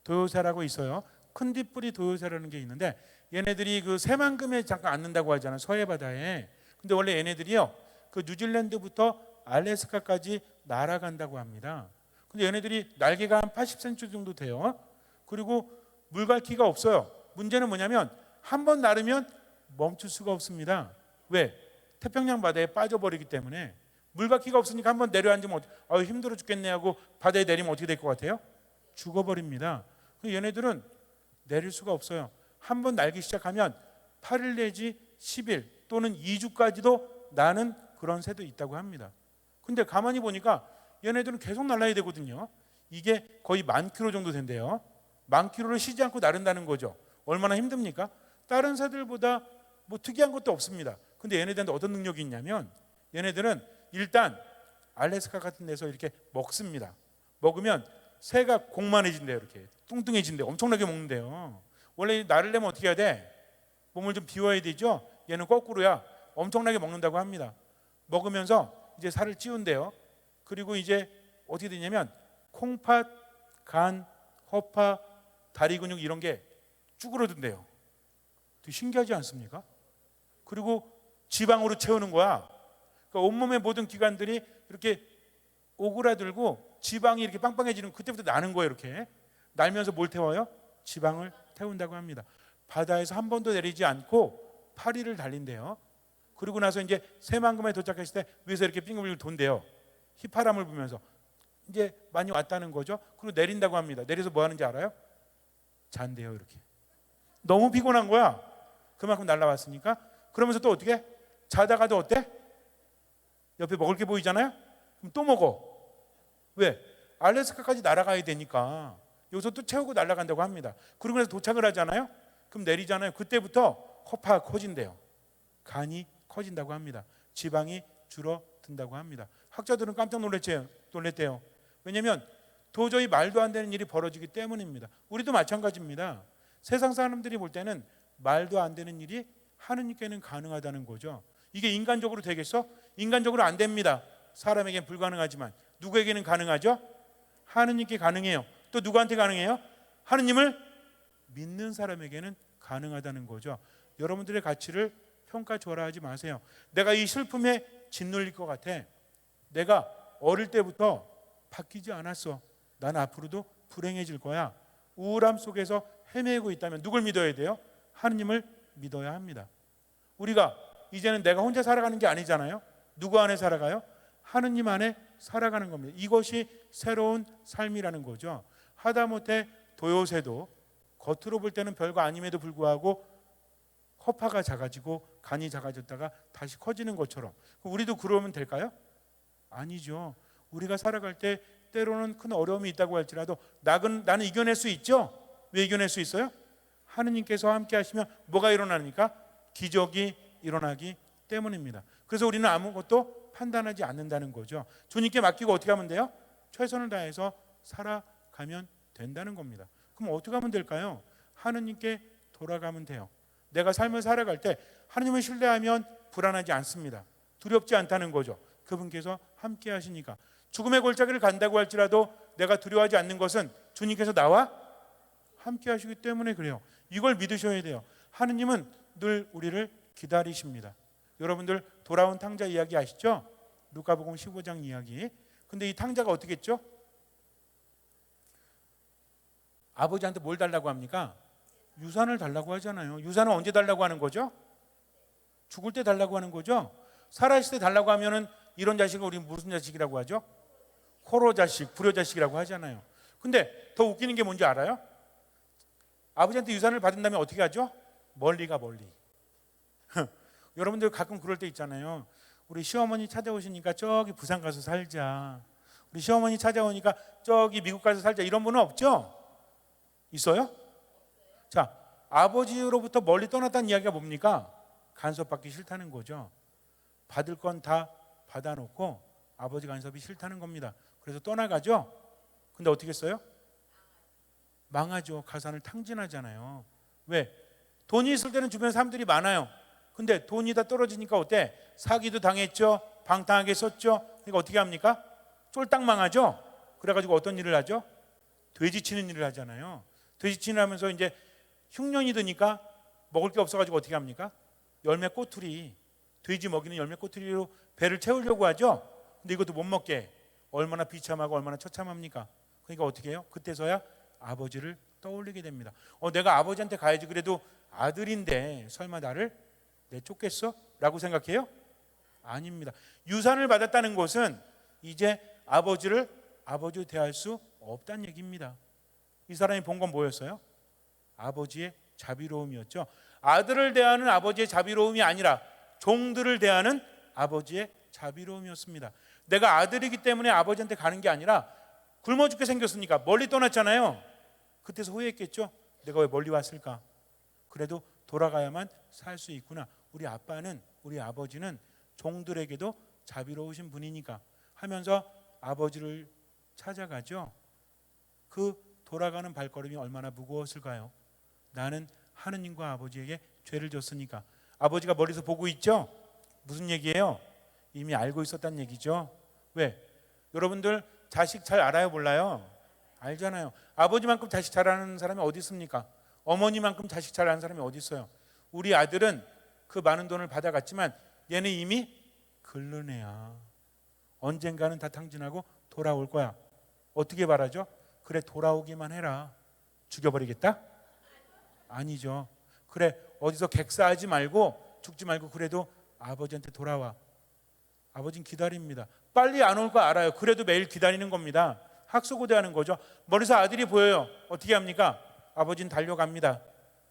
도요새라고 있어요. 큰 뒷뿌리 도요새라는 게 있는데 얘네들이 그 새만금에 잠깐 앉는다고 하잖아요. 서해 바다에. 근데 원래 얘네들이요, 그 뉴질랜드부터 알래스카까지 날아간다고 합니다. 근데 얘네들이 날개가 한 80cm 정도 돼요. 그리고 물갈퀴가 없어요. 문제는 뭐냐면 한 번 나르면 멈출 수가 없습니다. 왜? 태평양 바다에 빠져버리기 때문에. 물갈퀴가 없으니까 한 번 내려앉으면 힘들어 죽겠네 하고 바다에 내리면 어떻게 될 것 같아요? 죽어버립니다. 얘네들은 내릴 수가 없어요. 한 번 날기 시작하면 8일 내지 10일 또는 2주까지도 나는 그런 새도 있다고 합니다. 근데 가만히 보니까 얘네들은 계속 날아야 되거든요. 이게 거의 10,000km 정도 된대요. 10,000km를 쉬지 않고 나른다는 거죠. 얼마나 힘듭니까? 다른 새들보다 뭐 특이한 것도 없습니다. 근데 얘네들한테 어떤 능력이 있냐면 얘네들은 일단 알래스카 같은 데서 이렇게 먹습니다. 먹으면 새가 공만해진대요. 이렇게 뚱뚱해진대요. 엄청나게 먹는데요. 원래 나르려면 어떻게 해야 돼? 몸을 좀 비워야 되죠. 얘는 거꾸로야. 엄청나게 먹는다고 합니다. 먹으면서 이제 살을 찌운대요. 그리고 이제 어떻게 되냐면 콩팥, 간, 허파, 다리 근육 이런 게 쭈그러든대요. 되게 신기하지 않습니까? 그리고 지방으로 채우는 거야. 그러니까 온몸의 모든 기관들이 이렇게 오그라들고 지방이 이렇게 빵빵해지는, 그때부터 나는 거예요. 이렇게 날면서 뭘 태워요? 지방을 태운다고 합니다. 바다에서 한 번도 내리지 않고 8일을 달린대요. 그리고 나서 이제 새만금에 도착했을 때 위에서 이렇게 빙글빙글 돈대요. 휘파람을 불면서 이제 많이 왔다는 거죠. 그리고 내린다고 합니다. 내려서 뭐 하는지 알아요? 잔대요. 이렇게 너무 피곤한 거야. 그만큼 날라왔으니까. 그러면서 또 어떻게? 자다가도 어때? 옆에 먹을 게 보이잖아요. 그럼 또 먹어. 왜? 알래스카까지 날아가야 되니까 여기서 또 채우고 날아간다고 합니다. 그러고 나서 도착을 하잖아요. 그럼 내리잖아요. 그때부터 허파가 커진대요. 간이 커진다고 합니다. 지방이 줄어든다고 합니다. 학자들은 깜짝 놀랬대요. 왜냐하면 도저히 말도 안 되는 일이 벌어지기 때문입니다. 우리도 마찬가지입니다. 세상 사람들이 볼 때는 말도 안 되는 일이 하느님께는 가능하다는 거죠. 이게 인간적으로 되겠어? 인간적으로 안 됩니다. 사람에게는 불가능하지만 누구에게는 가능하죠? 하느님께 가능해요. 또 누구한테 가능해요? 하느님을 믿는 사람에게는 가능하다는 거죠. 여러분들의 가치를 평가절하하지 마세요. 내가 이 슬픔에 짓눌릴 것 같아. 내가 어릴 때부터 바뀌지 않았어. 난 앞으로도 불행해질 거야. 우울함 속에서 헤매고 있다면 누굴 믿어야 돼요? 하느님을 믿어야 합니다. 우리가 이제는 내가 혼자 살아가는 게 아니잖아요. 누구 안에 살아가요? 하느님 안에 살아가는 겁니다. 이것이 새로운 삶이라는 거죠. 하다못해 도요새도 겉으로 볼 때는 별거 아님에도 불구하고 허파가 작아지고 간이 작아졌다가 다시 커지는 것처럼 우리도 그러면 될까요? 아니죠. 우리가 살아갈 때 때로는 큰 어려움이 있다고 할지라도 나는 이겨낼 수 있죠. 왜 이겨낼 수 있어요? 하느님께서 함께 하시면 뭐가 일어나니까? 기적이 일어나기 때문입니다. 그래서 우리는 아무것도 판단하지 않는다는 거죠. 주님께 맡기고 어떻게 하면 돼요? 최선을 다해서 살아가면 된다는 겁니다. 그럼 어떻게 하면 될까요? 하느님께 돌아가면 돼요. 내가 삶을 살아갈 때 하느님을 신뢰하면 불안하지 않습니다. 두렵지 않다는 거죠. 그분께서 함께 하시니까. 죽음의 골짜기를 간다고 할지라도 내가 두려워하지 않는 것은 주님께서 나와 함께 하시기 때문에 그래요. 이걸 믿으셔야 돼요. 하느님은 늘 우리를 기다리십니다. 여러분들 돌아온 탕자 이야기 아시죠? 누가복음 15장 이야기. 근데 이 탕자가 어떻게 했죠? 아버지한테 뭘 달라고 합니까? 유산을 달라고 하잖아요. 유산은 언제 달라고 하는 거죠? 죽을 때 달라고 하는 거죠. 살아있을 때 달라고 하면은 이런 자식을 우리 무슨 자식이라고 하죠? 호로 자식, 불효 자식이라고 하잖아요. 근데 더 웃기는 게 뭔지 알아요? 아버지한테 유산을 받은 다음에 어떻게 하죠? 멀리 가, 멀리. 여러분들 가끔 그럴 때 있잖아요. 우리 시어머니 찾아오시니까 저기 부산 가서 살자. 우리 시어머니 찾아오니까 저기 미국 가서 살자. 이런 분은 없죠? 있어요? 자, 아버지로부터 멀리 떠났다는 이야기가 뭡니까? 간섭받기 싫다는 거죠. 받을 건 다 받아놓고 아버지 간섭이 싫다는 겁니다. 그래서 떠나가죠. 근데 어떻게 했어요? 망하죠. 가산을 탕진하잖아요. 왜? 돈이 있을 때는 주변 사람들이 많아요. 근데 돈이 다 떨어지니까 어때? 사기도 당했죠. 방탕하게 썼죠. 그러니까 어떻게 합니까? 쫄딱 망하죠. 그래가지고 어떤 일을 하죠? 돼지치는 일을 하잖아요. 돼지치는 하면서 이제 흉년이 드니까 먹을 게 없어가지고 어떻게 합니까? 열매 꼬투리, 돼지 먹이는 열매 꼬투리로 배를 채우려고 하죠. 근데 이것도 못 먹게 해. 얼마나 비참하고 얼마나 처참합니까? 그러니까 어떻게 해요? 그때서야 아버지를 떠올리게 됩니다. 내가 아버지한테 가야지. 그래도 아들인데 설마 나를 내쫓겠어? 라고 생각해요? 아닙니다. 유산을 받았다는 것은 이제 아버지를 아버지로 대할 수 없다는 얘기입니다. 이 사람이 본 건 뭐였어요? 아버지의 자비로움이었죠. 아들을 대하는 아버지의 자비로움이 아니라 종들을 대하는 아버지의 자비로움이었습니다. 내가 아들이기 때문에 아버지한테 가는 게 아니라 굶어 죽게 생겼으니까 멀리 떠났잖아요. 그때서 후회했겠죠. 내가 왜 멀리 왔을까? 그래도 돌아가야만 살 수 있구나. 우리 아빠는, 우리 아버지는 종들에게도 자비로우신 분이니까 하면서 아버지를 찾아가죠. 그 돌아가는 발걸음이 얼마나 무거웠을까요? 나는 하느님과 아버지에게 죄를 졌으니까. 아버지가 멀리서 보고 있죠? 무슨 얘기예요? 이미 알고 있었다는 얘기죠. 왜? 여러분들 자식 잘 알아요, 몰라요? 알잖아요. 아버지만큼 자식 잘 아는 사람이 어디 있습니까? 어머니만큼 자식 잘 아는 사람이 어디 있어요? 우리 아들은 그 많은 돈을 받아갔지만 얘는 이미 긁는 애야. 언젠가는 다 탕진하고 돌아올 거야. 어떻게 바라죠? 그래, 돌아오기만 해라. 죽여버리겠다? 아니죠. 그래, 어디서 객사하지 말고 죽지 말고 그래도 아버지한테 돌아와. 아버지는 기다립니다. 빨리 안 올 거 알아요. 그래도 매일 기다리는 겁니다. 학수고대하는 거죠. 멀리서 아들이 보여요. 어떻게 합니까? 아버지는 달려갑니다.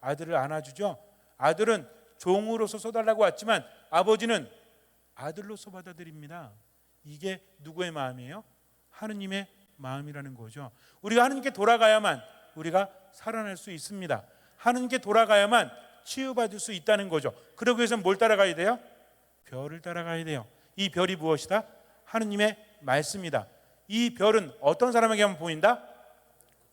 아들을 안아주죠. 아들은 종으로서 써달라고 왔지만 아버지는 아들로서 받아들입니다. 이게 누구의 마음이에요? 하느님의 마음이라는 거죠. 우리가 하느님께 돌아가야만 우리가 살아날 수 있습니다. 하느님께 돌아가야만 치유받을 수 있다는 거죠. 그러기 위해서는 뭘 따라가야 돼요? 별을 따라가야 돼요. 이 별이 무엇이다? 하느님의 말씀이다. 이 별은 어떤 사람에게만 보인다?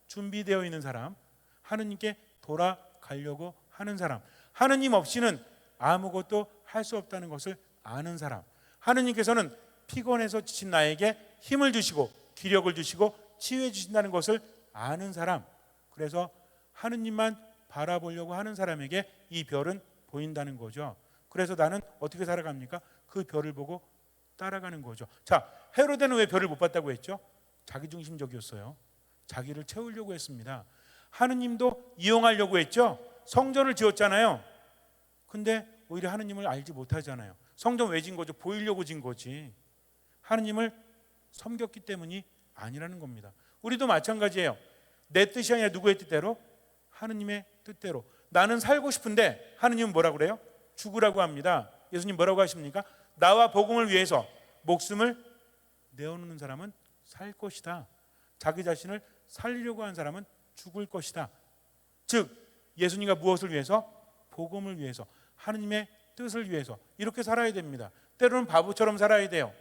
준비되어 있는 사람, 하느님께 돌아가려고 하는 사람, 하느님 없이는 아무것도 할 수 없다는 것을 아는 사람, 하느님께서는 피곤해서 지친 나에게 힘을 주시고 기력을 주시고 치유해 주신다는 것을 아는 사람, 그래서 하느님만 바라보려고 하는 사람에게 이 별은 보인다는 거죠. 그래서 나는 어떻게 살아갑니까? 그 별을 보고 따라가는 거죠. 자, 헤로데는 왜 별을 못 봤다고 했죠? 자기중심적이었어요. 자기를 채우려고 했습니다. 하느님도 이용하려고 했죠. 성전을 지었잖아요. 근데 오히려 하느님을 알지 못하잖아요. 성전 왜 진 거죠? 보이려고 진 거지. 하느님을 섬겼기 때문이 아니라는 겁니다. 우리도 마찬가지예요. 내 뜻이 아니라 누구의 뜻대로? 하느님의 뜻대로. 나는 살고 싶은데 하느님은 뭐라고 그래요? 죽으라고 합니다. 예수님 뭐라고 하십니까? 나와 복음을 위해서 목숨을 내어놓는 사람은 살 것이다. 자기 자신을 살리려고 하는 사람은 죽을 것이다. 즉 예수님과 무엇을 위해서? 복음을 위해서, 하느님의 뜻을 위해서 이렇게 살아야 됩니다. 때로는 바보처럼 살아야 돼요.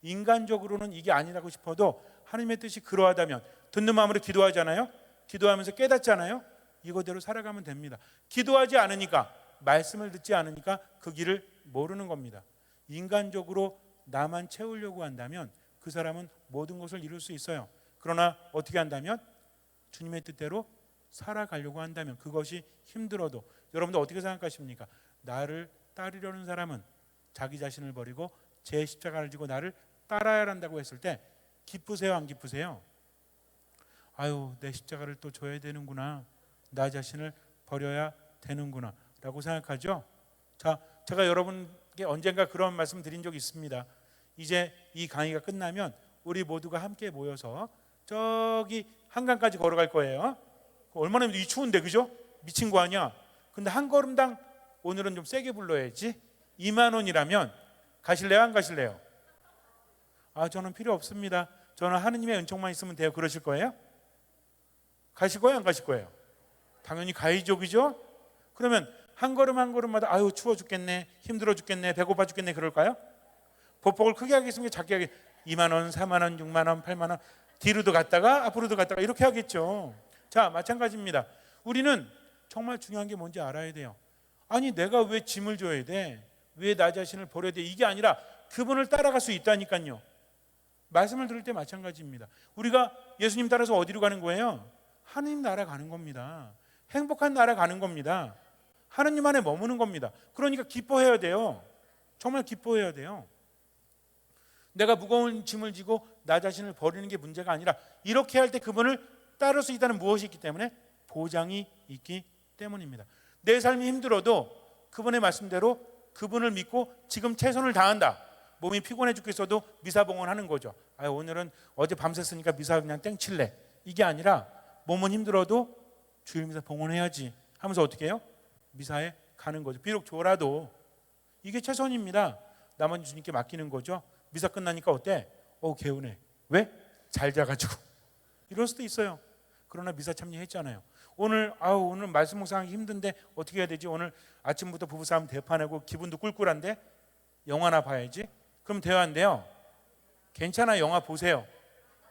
인간적으로는 이게 아니라고 싶어도 하느님의 뜻이 그러하다면 듣는 마음으로 기도하잖아요. 기도하면서 깨닫잖아요. 이거대로 살아가면 됩니다. 기도하지 않으니까, 말씀을 듣지 않으니까 그 길을 모르는 겁니다. 인간적으로 나만 채우려고 한다면 그 사람은 모든 것을 이룰 수 있어요. 그러나 어떻게 한다면? 주님의 뜻대로 살아가려고 한다면, 그것이 힘들어도. 여러분들 어떻게 생각하십니까? 나를 따르려는 사람은 자기 자신을 버리고 제 십자가를 지고 나를 따라야 한다고 했을 때 기쁘세요, 안 기쁘세요? 아유, 내 십자가를 또 져야 되는구나, 나 자신을 버려야 되는구나 라고 생각하죠. 자, 제가 여러분께 언젠가 그런 말씀 드린 적이 있습니다. 이제 이 강의가 끝나면 우리 모두가 함께 모여서 저기 한강까지 걸어갈 거예요. 얼마나 이 추운데, 그죠? 미친 거 아니야? 근데 한 걸음당 오늘은 좀 세게 불러야지. 2만 원이라면 가실래요, 안 가실래요? 아, 저는 필요 없습니다. 저는 하느님의 은총만 있으면 돼요. 그러실 거예요? 가실 거예요, 안 가실 거예요? 당연히 가야죠, 그죠? 그러면 한 걸음 한 걸음마다 아유 추워 죽겠네, 힘들어 죽겠네, 배고파 죽겠네 그럴까요? 보폭을 크게 하겠습니까? 작게 하겠? 2만 원, 4만 원, 6만 원, 8만 원 뒤로도 갔다가 앞으로도 갔다가 이렇게 하겠죠. 자, 마찬가지입니다. 우리는 정말 중요한 게 뭔지 알아야 돼요. 아니, 내가 왜 짐을 져야 돼? 왜 나 자신을 버려야 돼? 이게 아니라 그분을 따라갈 수 있다니까요. 말씀을 들을 때 마찬가지입니다. 우리가 예수님 따라서 어디로 가는 거예요? 하느님 나라 가는 겁니다. 행복한 나라 가는 겁니다. 하느님 안에 머무는 겁니다. 그러니까 기뻐해야 돼요. 정말 기뻐해야 돼요. 내가 무거운 짐을 지고 나 자신을 버리는 게 문제가 아니라 이렇게 할 때 그분을 따를 수 있다는 무엇이 있기 때문에? 보장이 있기 때문입니다. 내 삶이 힘들어도 그분의 말씀대로 그분을 믿고 지금 최선을 다한다. 몸이 피곤해 죽겠어도 미사 봉헌하는 거죠. 아, 오늘은 어제 밤샜으니까 미사 그냥 땡칠래. 이게 아니라 몸은 힘들어도 주일 미사 봉헌해야지 하면서 어떻게 해요? 미사에 가는 거죠. 비록 졸아도 이게 최선입니다. 나머지 주님께 맡기는 거죠. 미사 끝나니까 어때? 개운해. 왜? 잘 자가지고. 이럴 수도 있어요. 그러나 미사 참여했잖아요. 오늘 말씀 묵상하기 힘든데 어떻게 해야 되지? 오늘 아침부터 부부싸움 대판하고 기분도 꿀꿀한데 영화나 봐야지. 그럼 대화한대요. 괜찮아, 영화 보세요.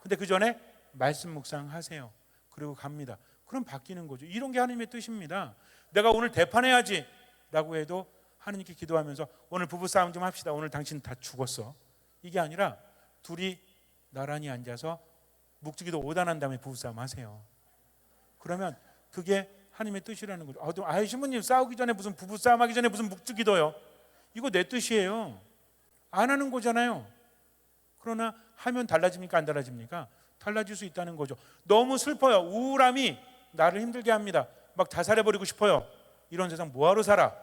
근데 그 전에 말씀 묵상하세요. 그리고 갑니다. 그럼 바뀌는 거죠. 이런 게 하나님의 뜻입니다. 내가 오늘 대판해야지 라고 해도 하나님께 기도하면서 오늘 부부싸움 좀 합시다. 오늘 당신 다 죽었어. 이게 아니라 둘이 나란히 앉아서 묵주기도 5단 다음에 부부싸움 하세요. 그러면 그게 하나님의 뜻이라는 거죠. 신부님 싸우기 전에 무슨 부부싸움 하기 전에 무슨 묵주기도요? 이거 내 뜻이에요. 안 하는 거잖아요. 그러나 하면 달라집니까, 안 달라집니까? 달라질 수 있다는 거죠. 너무 슬퍼요. 우울함이 나를 힘들게 합니다. 막 자살해버리고 싶어요. 이런 세상 뭐하러 살아?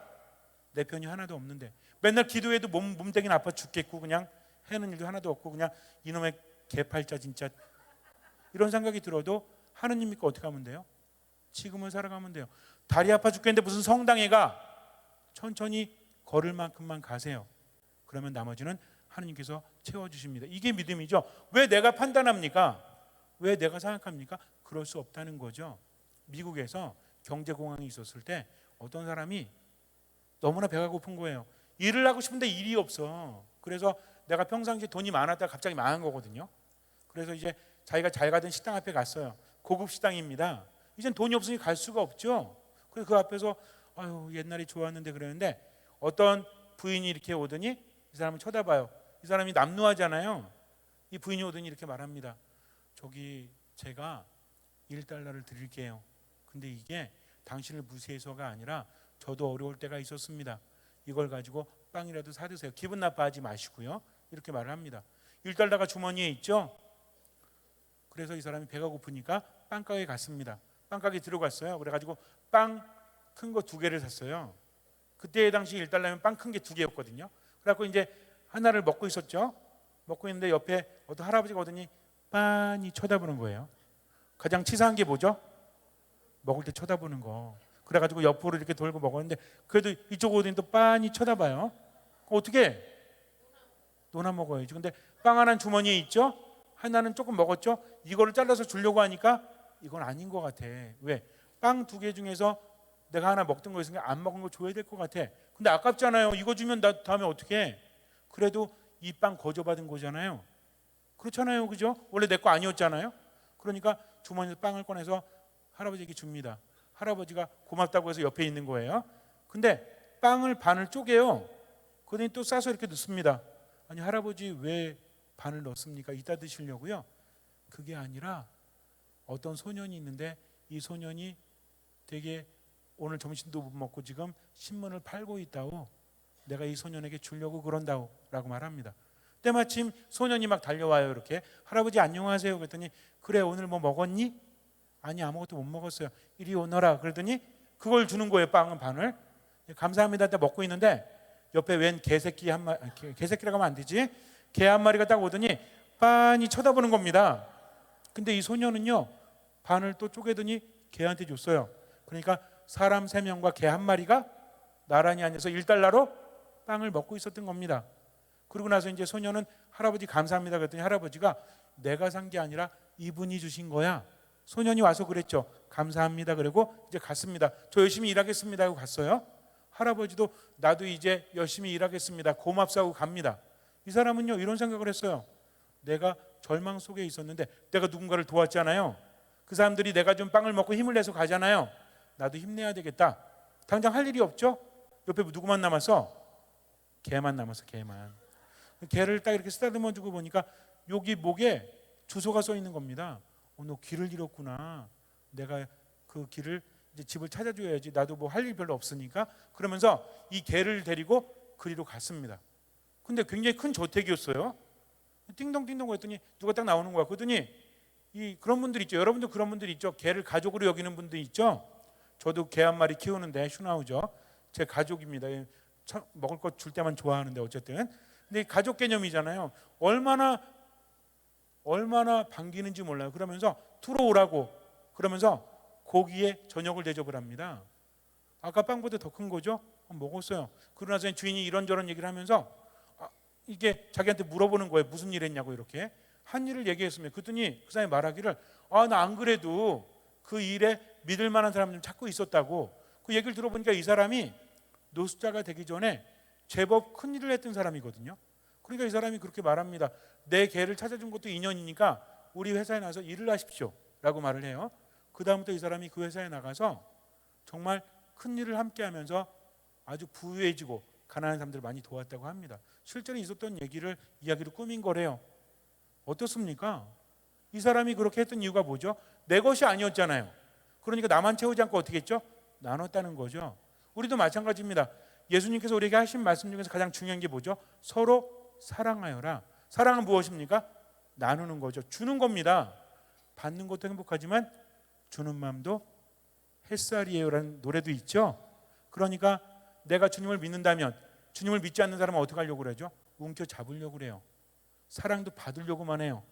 내 편이 하나도 없는데 맨날 기도해도 몸뚱이는 아파 죽겠고 그냥 해는 일도 하나도 없고 그냥 이놈의 개팔자 진짜 이런 생각이 들어도 하느님 믿고 어떻게 하면 돼요? 지금을 살아가면 돼요. 다리 아파 죽겠는데 무슨 성당에 가? 천천히 걸을 만큼만 가세요. 그러면 나머지는 하느님께서 채워주십니다. 이게 믿음이죠. 왜 내가 판단합니까? 왜 내가 생각합니까? 그럴 수 없다는 거죠. 미국에서 경제공황이 있었을 때 어떤 사람이 너무나 배가 고픈 거예요. 일을 하고 싶은데 일이 없어. 그래서 내가 평상시에 돈이 많았다가 갑자기 망한 거거든요. 그래서 이제 자기가 잘 가던 식당 앞에 갔어요. 고급 식당입니다. 이젠 돈이 없으니 갈 수가 없죠. 그래서 그 앞에서 옛날이 좋았는데 그러는데 어떤 부인이 이렇게 오더니 이 사람을 쳐다봐요. 이 사람이 남루하잖아요. 이 부인이 오더니 이렇게 말합니다. 저기 제가 1달러를 드릴게요. 근데 이게 당신을 무시해서가 아니라 저도 어려울 때가 있었습니다. 이걸 가지고 빵이라도 사 드세요. 기분 나빠하지 마시고요. 이렇게 말을 합니다. 1달러가 주머니에 있죠. 그래서 이 사람이 배가 고프니까 빵가게에 갔습니다. 빵가게에 들어갔어요. 그래가지고 빵 큰 거 2개를 샀어요. 그때 당시 1달러면 빵 큰 게 2개였거든요. 그래갖고 이제 하나를 먹고 있었죠. 먹고 있는데 옆에 어떤 할아버지가 오더니 빤히 쳐다보는 거예요. 가장 치사한 게 뭐죠? 먹을 때 쳐다보는 거. 그래가지고 옆으로 이렇게 돌고 먹었는데 그래도 이쪽 오더니 또 빤히 쳐다봐요. 어떻게? 노나 먹어야지. 근데 빵 하나는 주머니에 있죠. 하나는 조금 먹었죠. 이거를 잘라서 주려고 하니까 이건 아닌 것 같아. 왜? 빵 2개 중에서 내가 하나 먹던 거 있으니까 안 먹은 거 줘야 될 것 같아. 근데 아깝잖아요. 이거 주면 나 다음에 어떻게 해? 그래도 이 빵 거저받은 거잖아요. 그렇잖아요. 그죠? 원래 내 거 아니었잖아요. 그러니까 주머니에서 빵을 꺼내서 할아버지에게 줍니다. 할아버지가 고맙다고 해서 옆에 있는 거예요. 근데 빵을 반을 쪼개요. 그러더니 또 싸서 이렇게 넣습니다. 아니, 할아버지 왜 반을 넣습니까? 이따 드시려고요? 그게 아니라 어떤 소년이 있는데 이 소년이 되게 오늘 점심도 못 먹고 지금 신문을 팔고 있다고, 내가 이 소년에게 주려고 그런다고 라고 말합니다. 때마침 소년이 막 달려와요. 이렇게 할아버지 안녕하세요 그랬더니 그래 오늘 뭐 먹었니? 아니 아무것도 못 먹었어요. 이리 오너라 그랬더니 그걸 주는 거예요. 빵은 반을. 감사합니다 때 먹고 있는데 옆에 웬 개새끼 한 마리, 개새끼라고 하면 안 되지, 개 한 마리가 딱 오더니 빤히 쳐다보는 겁니다. 근데 이 소년은요 반을 또 쪼개더니 개한테 줬어요. 그러니까 사람 3명과 개 한 마리가 나란히 앉아서 1달러로 빵을 먹고 있었던 겁니다. 그러고 나서 이제 소년은 할아버지 감사합니다 그랬더니 할아버지가 내가 산 게 아니라 이분이 주신 거야. 소년이 와서 그랬죠. 감사합니다 그리고 이제 갔습니다. 저 열심히 일하겠습니다 하고 갔어요. 할아버지도 나도 이제 열심히 일하겠습니다 고맙사고 갑니다. 이 사람은요 이런 생각을 했어요. 내가 절망 속에 있었는데 내가 누군가를 도왔잖아요. 그 사람들이 내가 좀 빵을 먹고 힘을 내서 가잖아요. 나도 힘내야 되겠다. 당장 할 일이 없죠. 옆에 누구만 남았어? 개만 남았어. 개만. 개를 딱 이렇게 쓰다듬어 주고 보니까 여기 목에 주소가 써 있는 겁니다. 너 길을 잃었구나. 내가 그 길을 이제 집을 찾아줘야지. 나도 뭐 할 일 별로 없으니까. 그러면서 이 개를 데리고 그리로 갔습니다. 근데 굉장히 큰 저택이었어요. 띵동띵동 했더니 누가 딱 나오는 거야. 그러더니 그런 분들 있죠. 여러분도 그런 분들 있죠. 개를 가족으로 여기는 분들 있죠. 저도 개 한 마리 키우는데 슈나우저 제 가족입니다. 먹을 것 줄 때만 좋아하는데 어쨌든. 근데 가족 개념이잖아요. 얼마나 반기는지 몰라요. 그러면서 들어오라고 그러면서 고기에 저녁을 대접을 합니다. 아까 빵보다 더 큰 거죠. 먹었어요. 그러고 나서 주인이 이런저런 얘기를 하면서 이게 자기한테 물어보는 거예요. 무슨 일 했냐고 이렇게. 한 일을 얘기했으면 그랬더니 그 사람이 말하기를 나 안 그래도 그 일에 믿을 만한 사람 좀 찾고 있었다고. 그 얘기를 들어보니까 이 사람이 노숙자가 되기 전에 제법 큰 일을 했던 사람이거든요. 그러니까 이 사람이 그렇게 말합니다. 내 개를 찾아준 것도 인연이니까 우리 회사에 나가서 일을 하십시오 라고 말을 해요. 그 다음부터 이 사람이 그 회사에 나가서 정말 큰 일을 함께 하면서 아주 부유해지고 가난한 사람들을 많이 도왔다고 합니다. 실제로 있었던 이야기를 꾸민 거래요. 어떻습니까? 이 사람이 그렇게 했던 이유가 뭐죠? 내 것이 아니었잖아요. 그러니까 나만 채우지 않고 어떻게 했죠? 나눴다는 거죠. 우리도 마찬가지입니다. 예수님께서 우리에게 하신 말씀 중에서 가장 중요한 게 뭐죠? 서로 사랑하여라. 사랑은 무엇입니까? 나누는 거죠. 주는 겁니다. 받는 것도 행복하지만 주는 마음도 햇살이에요라는 노래도 있죠. 그러니까 내가 주님을 믿는다면 주님을 믿지 않는 사람은 어떻게 하려고 그러죠? 움켜 잡으려고 그래요. 사랑도 받으려고만 해요.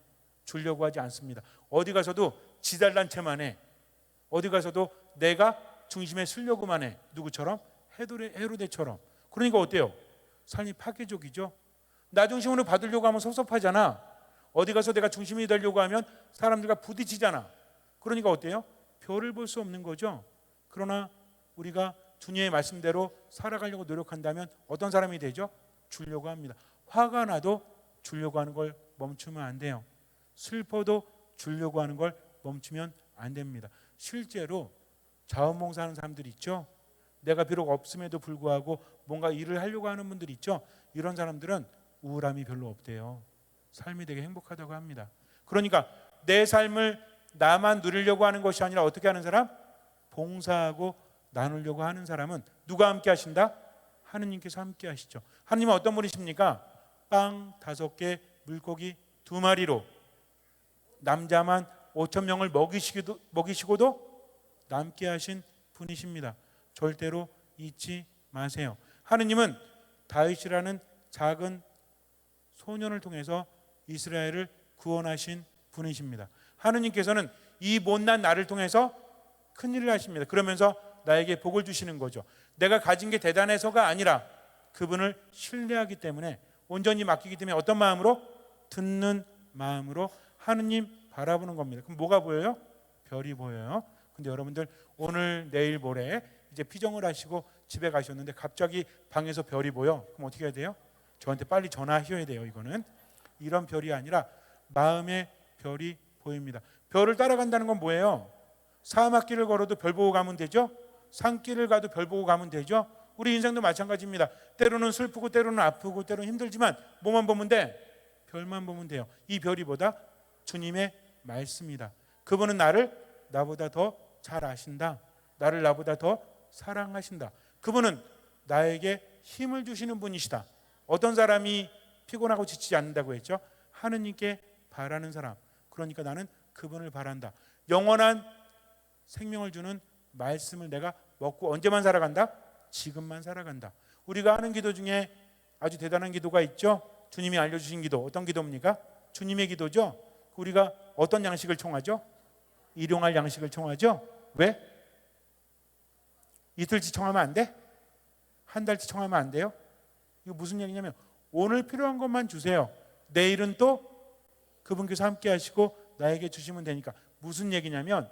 주려고 하지 않습니다. 어디 가서도 지달란 채만 해. 어디 가서도 내가 중심에 서려고만 해. 누구처럼? 헤로데처럼. 그러니까 어때요? 삶이 파괴적이죠. 나 중심으로 받으려고 하면 섭섭하잖아. 어디 가서 내가 중심이 되려고 하면 사람들과 부딪히잖아. 그러니까 어때요? 별을 볼 수 없는 거죠. 그러나 우리가 주님의 말씀대로 살아가려고 노력한다면 어떤 사람이 되죠? 주려고 합니다. 화가 나도 주려고 하는 걸 멈추면 안 돼요. 슬퍼도 주려고 하는 걸 멈추면 안 됩니다. 실제로 자원봉사하는 사람들 있죠. 내가 비록 없음에도 불구하고 뭔가 일을 하려고 하는 분들 있죠. 이런 사람들은 우울함이 별로 없대요. 삶이 되게 행복하다고 합니다. 그러니까 내 삶을 나만 누리려고 하는 것이 아니라 어떻게 하는 사람? 봉사하고 나누려고 하는 사람은 누가 함께 하신다? 하느님께서 함께 하시죠. 하느님은 어떤 분이십니까? 빵 5개, 물고기 2마리로 남자만 5,000명을 먹이시고도 남게 하신 분이십니다. 절대로 잊지 마세요. 하느님은 다윗이라는 작은 소년을 통해서 이스라엘을 구원하신 분이십니다. 하느님께서는 이 못난 나를 통해서 큰일을 하십니다. 그러면서 나에게 복을 주시는 거죠. 내가 가진 게 대단해서가 아니라 그분을 신뢰하기 때문에, 온전히 맡기기 때문에 어떤 마음으로? 듣는 마음으로 하느님 바라보는 겁니다. 그럼 뭐가 보여요? 별이 보여요. 근데 여러분들 오늘 내일 모레 이제 피정을 하시고 집에 가셨는데 갑자기 방에서 별이 보여. 그럼 어떻게 해야 돼요? 저한테 빨리 전화하셔야 돼요. 이거는 이런 별이 아니라 마음의 별이 보입니다. 별을 따라간다는 건 뭐예요? 사막길을 걸어도 별 보고 가면 되죠. 산길을 가도 별 보고 가면 되죠. 우리 인생도 마찬가지입니다. 때로는 슬프고 때로는 아프고 때로는 힘들지만 뭐만 보면 돼? 별만 보면 돼요. 이 별이 보다 주님의 말씀이다. 그분은 나보다 더 잘 아신다. 나를 나보다 더 사랑하신다. 그분은 나에게 힘을 주시는 분이시다. 어떤 사람이 피곤하고 지치지 않는다고 했죠? 하느님께 바라는 사람. 그러니까 나는 그분을 바란다. 영원한 생명을 주는 말씀을 내가 먹고 언제만 살아간다? 지금만 살아간다. 우리가 하는 기도 중에 아주 대단한 기도가 있죠. 주님이 알려주신 기도. 어떤 기도입니까? 주님의 기도죠. 우리가 어떤 양식을 청하죠? 일용할 양식을 청하죠. 왜? 이틀치 청하면 안 돼? 한 달치 청하면 안 돼요? 이거 무슨 얘기냐면 오늘 필요한 것만 주세요. 내일은 또 그분께서 함께 하시고 나에게 주시면 되니까. 무슨 얘기냐면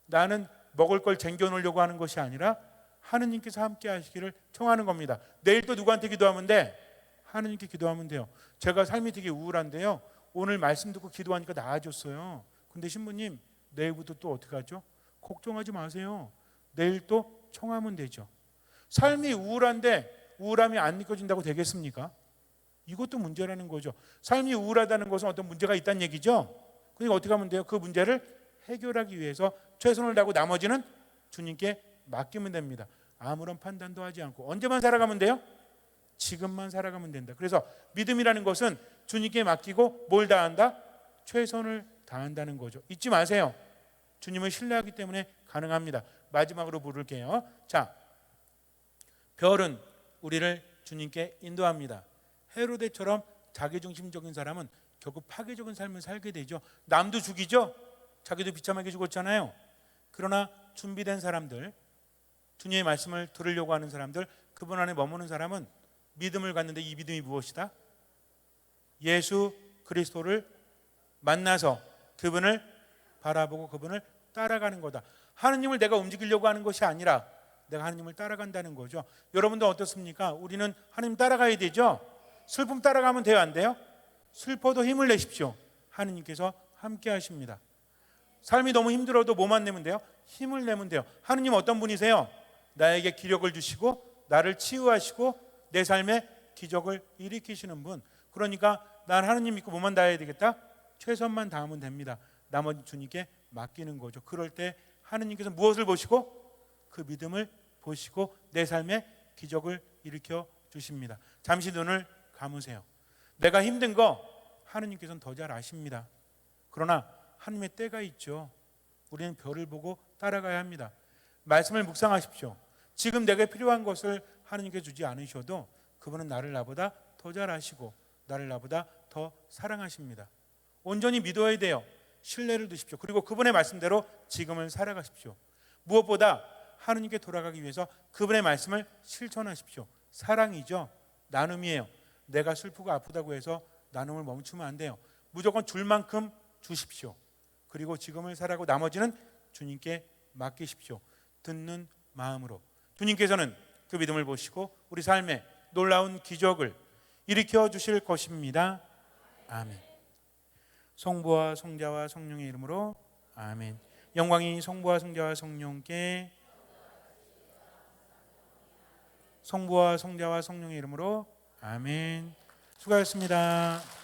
나는 먹을 걸 쟁겨놓으려고 하는 것이 아니라 하느님께서 함께 하시기를 청하는 겁니다. 내일 또 누구한테 기도하면 돼? 하느님께 기도하면 돼요. 제가 삶이 되게 우울한데요, 오늘 말씀 듣고 기도하니까 나아졌어요. 근데 신부님 내일부터 또 어떻게 하죠? 걱정하지 마세요. 내일 또 청하면 되죠. 삶이 우울한데 우울함이 안 느껴진다고 되겠습니까? 이것도 문제라는 거죠. 삶이 우울하다는 것은 어떤 문제가 있다는 얘기죠. 그러니까 어떻게 하면 돼요? 그 문제를 해결하기 위해서 최선을 다하고 나머지는 주님께 맡기면 됩니다. 아무런 판단도 하지 않고. 언제만 살아가면 돼요? 지금만 살아가면 된다. 그래서 믿음이라는 것은 주님께 맡기고 뭘 다한다? 최선을 다한다는 거죠. 잊지 마세요. 주님을 신뢰하기 때문에 가능합니다. 마지막으로 부를게요. 자, 별은 우리를 주님께 인도합니다. 헤로데처럼 자기중심적인 사람은 결국 파괴적인 삶을 살게 되죠. 남도 죽이죠. 자기도 비참하게 죽었잖아요. 그러나 준비된 사람들, 주님의 말씀을 들으려고 하는 사람들, 그분 안에 머무는 사람은 믿음을 갖는데, 이 믿음이 무엇이다? 예수 그리스도를 만나서 그분을 바라보고 그분을 따라가는 거다. 하느님을 내가 움직이려고 하는 것이 아니라 내가 하느님을 따라간다는 거죠. 여러분도 어떻습니까? 우리는 하느님 따라가야 되죠. 슬픔 따라가면 돼요, 안 돼요? 슬퍼도 힘을 내십시오. 하느님께서 함께 하십니다. 삶이 너무 힘들어도 뭐만 내면 돼요? 힘을 내면 돼요. 하느님 어떤 분이세요? 나에게 기력을 주시고 나를 치유하시고 내 삶에 기적을 일으키시는 분. 그러니까 난 하느님 믿고 뭐만 다해야 되겠다? 최선만 다하면 됩니다. 나머지 주님께 맡기는 거죠. 그럴 때 하느님께서 무엇을 보시고? 그 믿음을 보시고 내 삶에 기적을 일으켜 주십니다. 잠시 눈을 감으세요. 내가 힘든 거 하느님께서는 더 잘 아십니다. 그러나 하느님의 때가 있죠. 우리는 별을 보고 따라가야 합니다. 말씀을 묵상하십시오. 지금 내게 필요한 것을 하느님께 주지 않으셔도 그분은 나를 나보다 더 잘 아시고 나를 나보다 더 사랑하십니다. 온전히 믿어야 돼요. 신뢰를 두십시오. 그리고 그분의 말씀대로 지금을 살아가십시오. 무엇보다 하느님께 돌아가기 위해서 그분의 말씀을 실천하십시오. 사랑이죠. 나눔이에요. 내가 슬프고 아프다고 해서 나눔을 멈추면 안 돼요. 무조건 줄 만큼 주십시오. 그리고 지금을 살아가고 나머지는 주님께 맡기십시오. 듣는 마음으로. 주님께서는 그 믿음을 보시고 우리 삶에 놀라운 기적을 일으켜 주실 것입니다. 아멘. 성부와 성자와 성령의 이름으로 아멘. 영광이 성부와 성자와 성령께, 성부와 성자와 성령의 이름으로 아멘. 수고하셨습니다.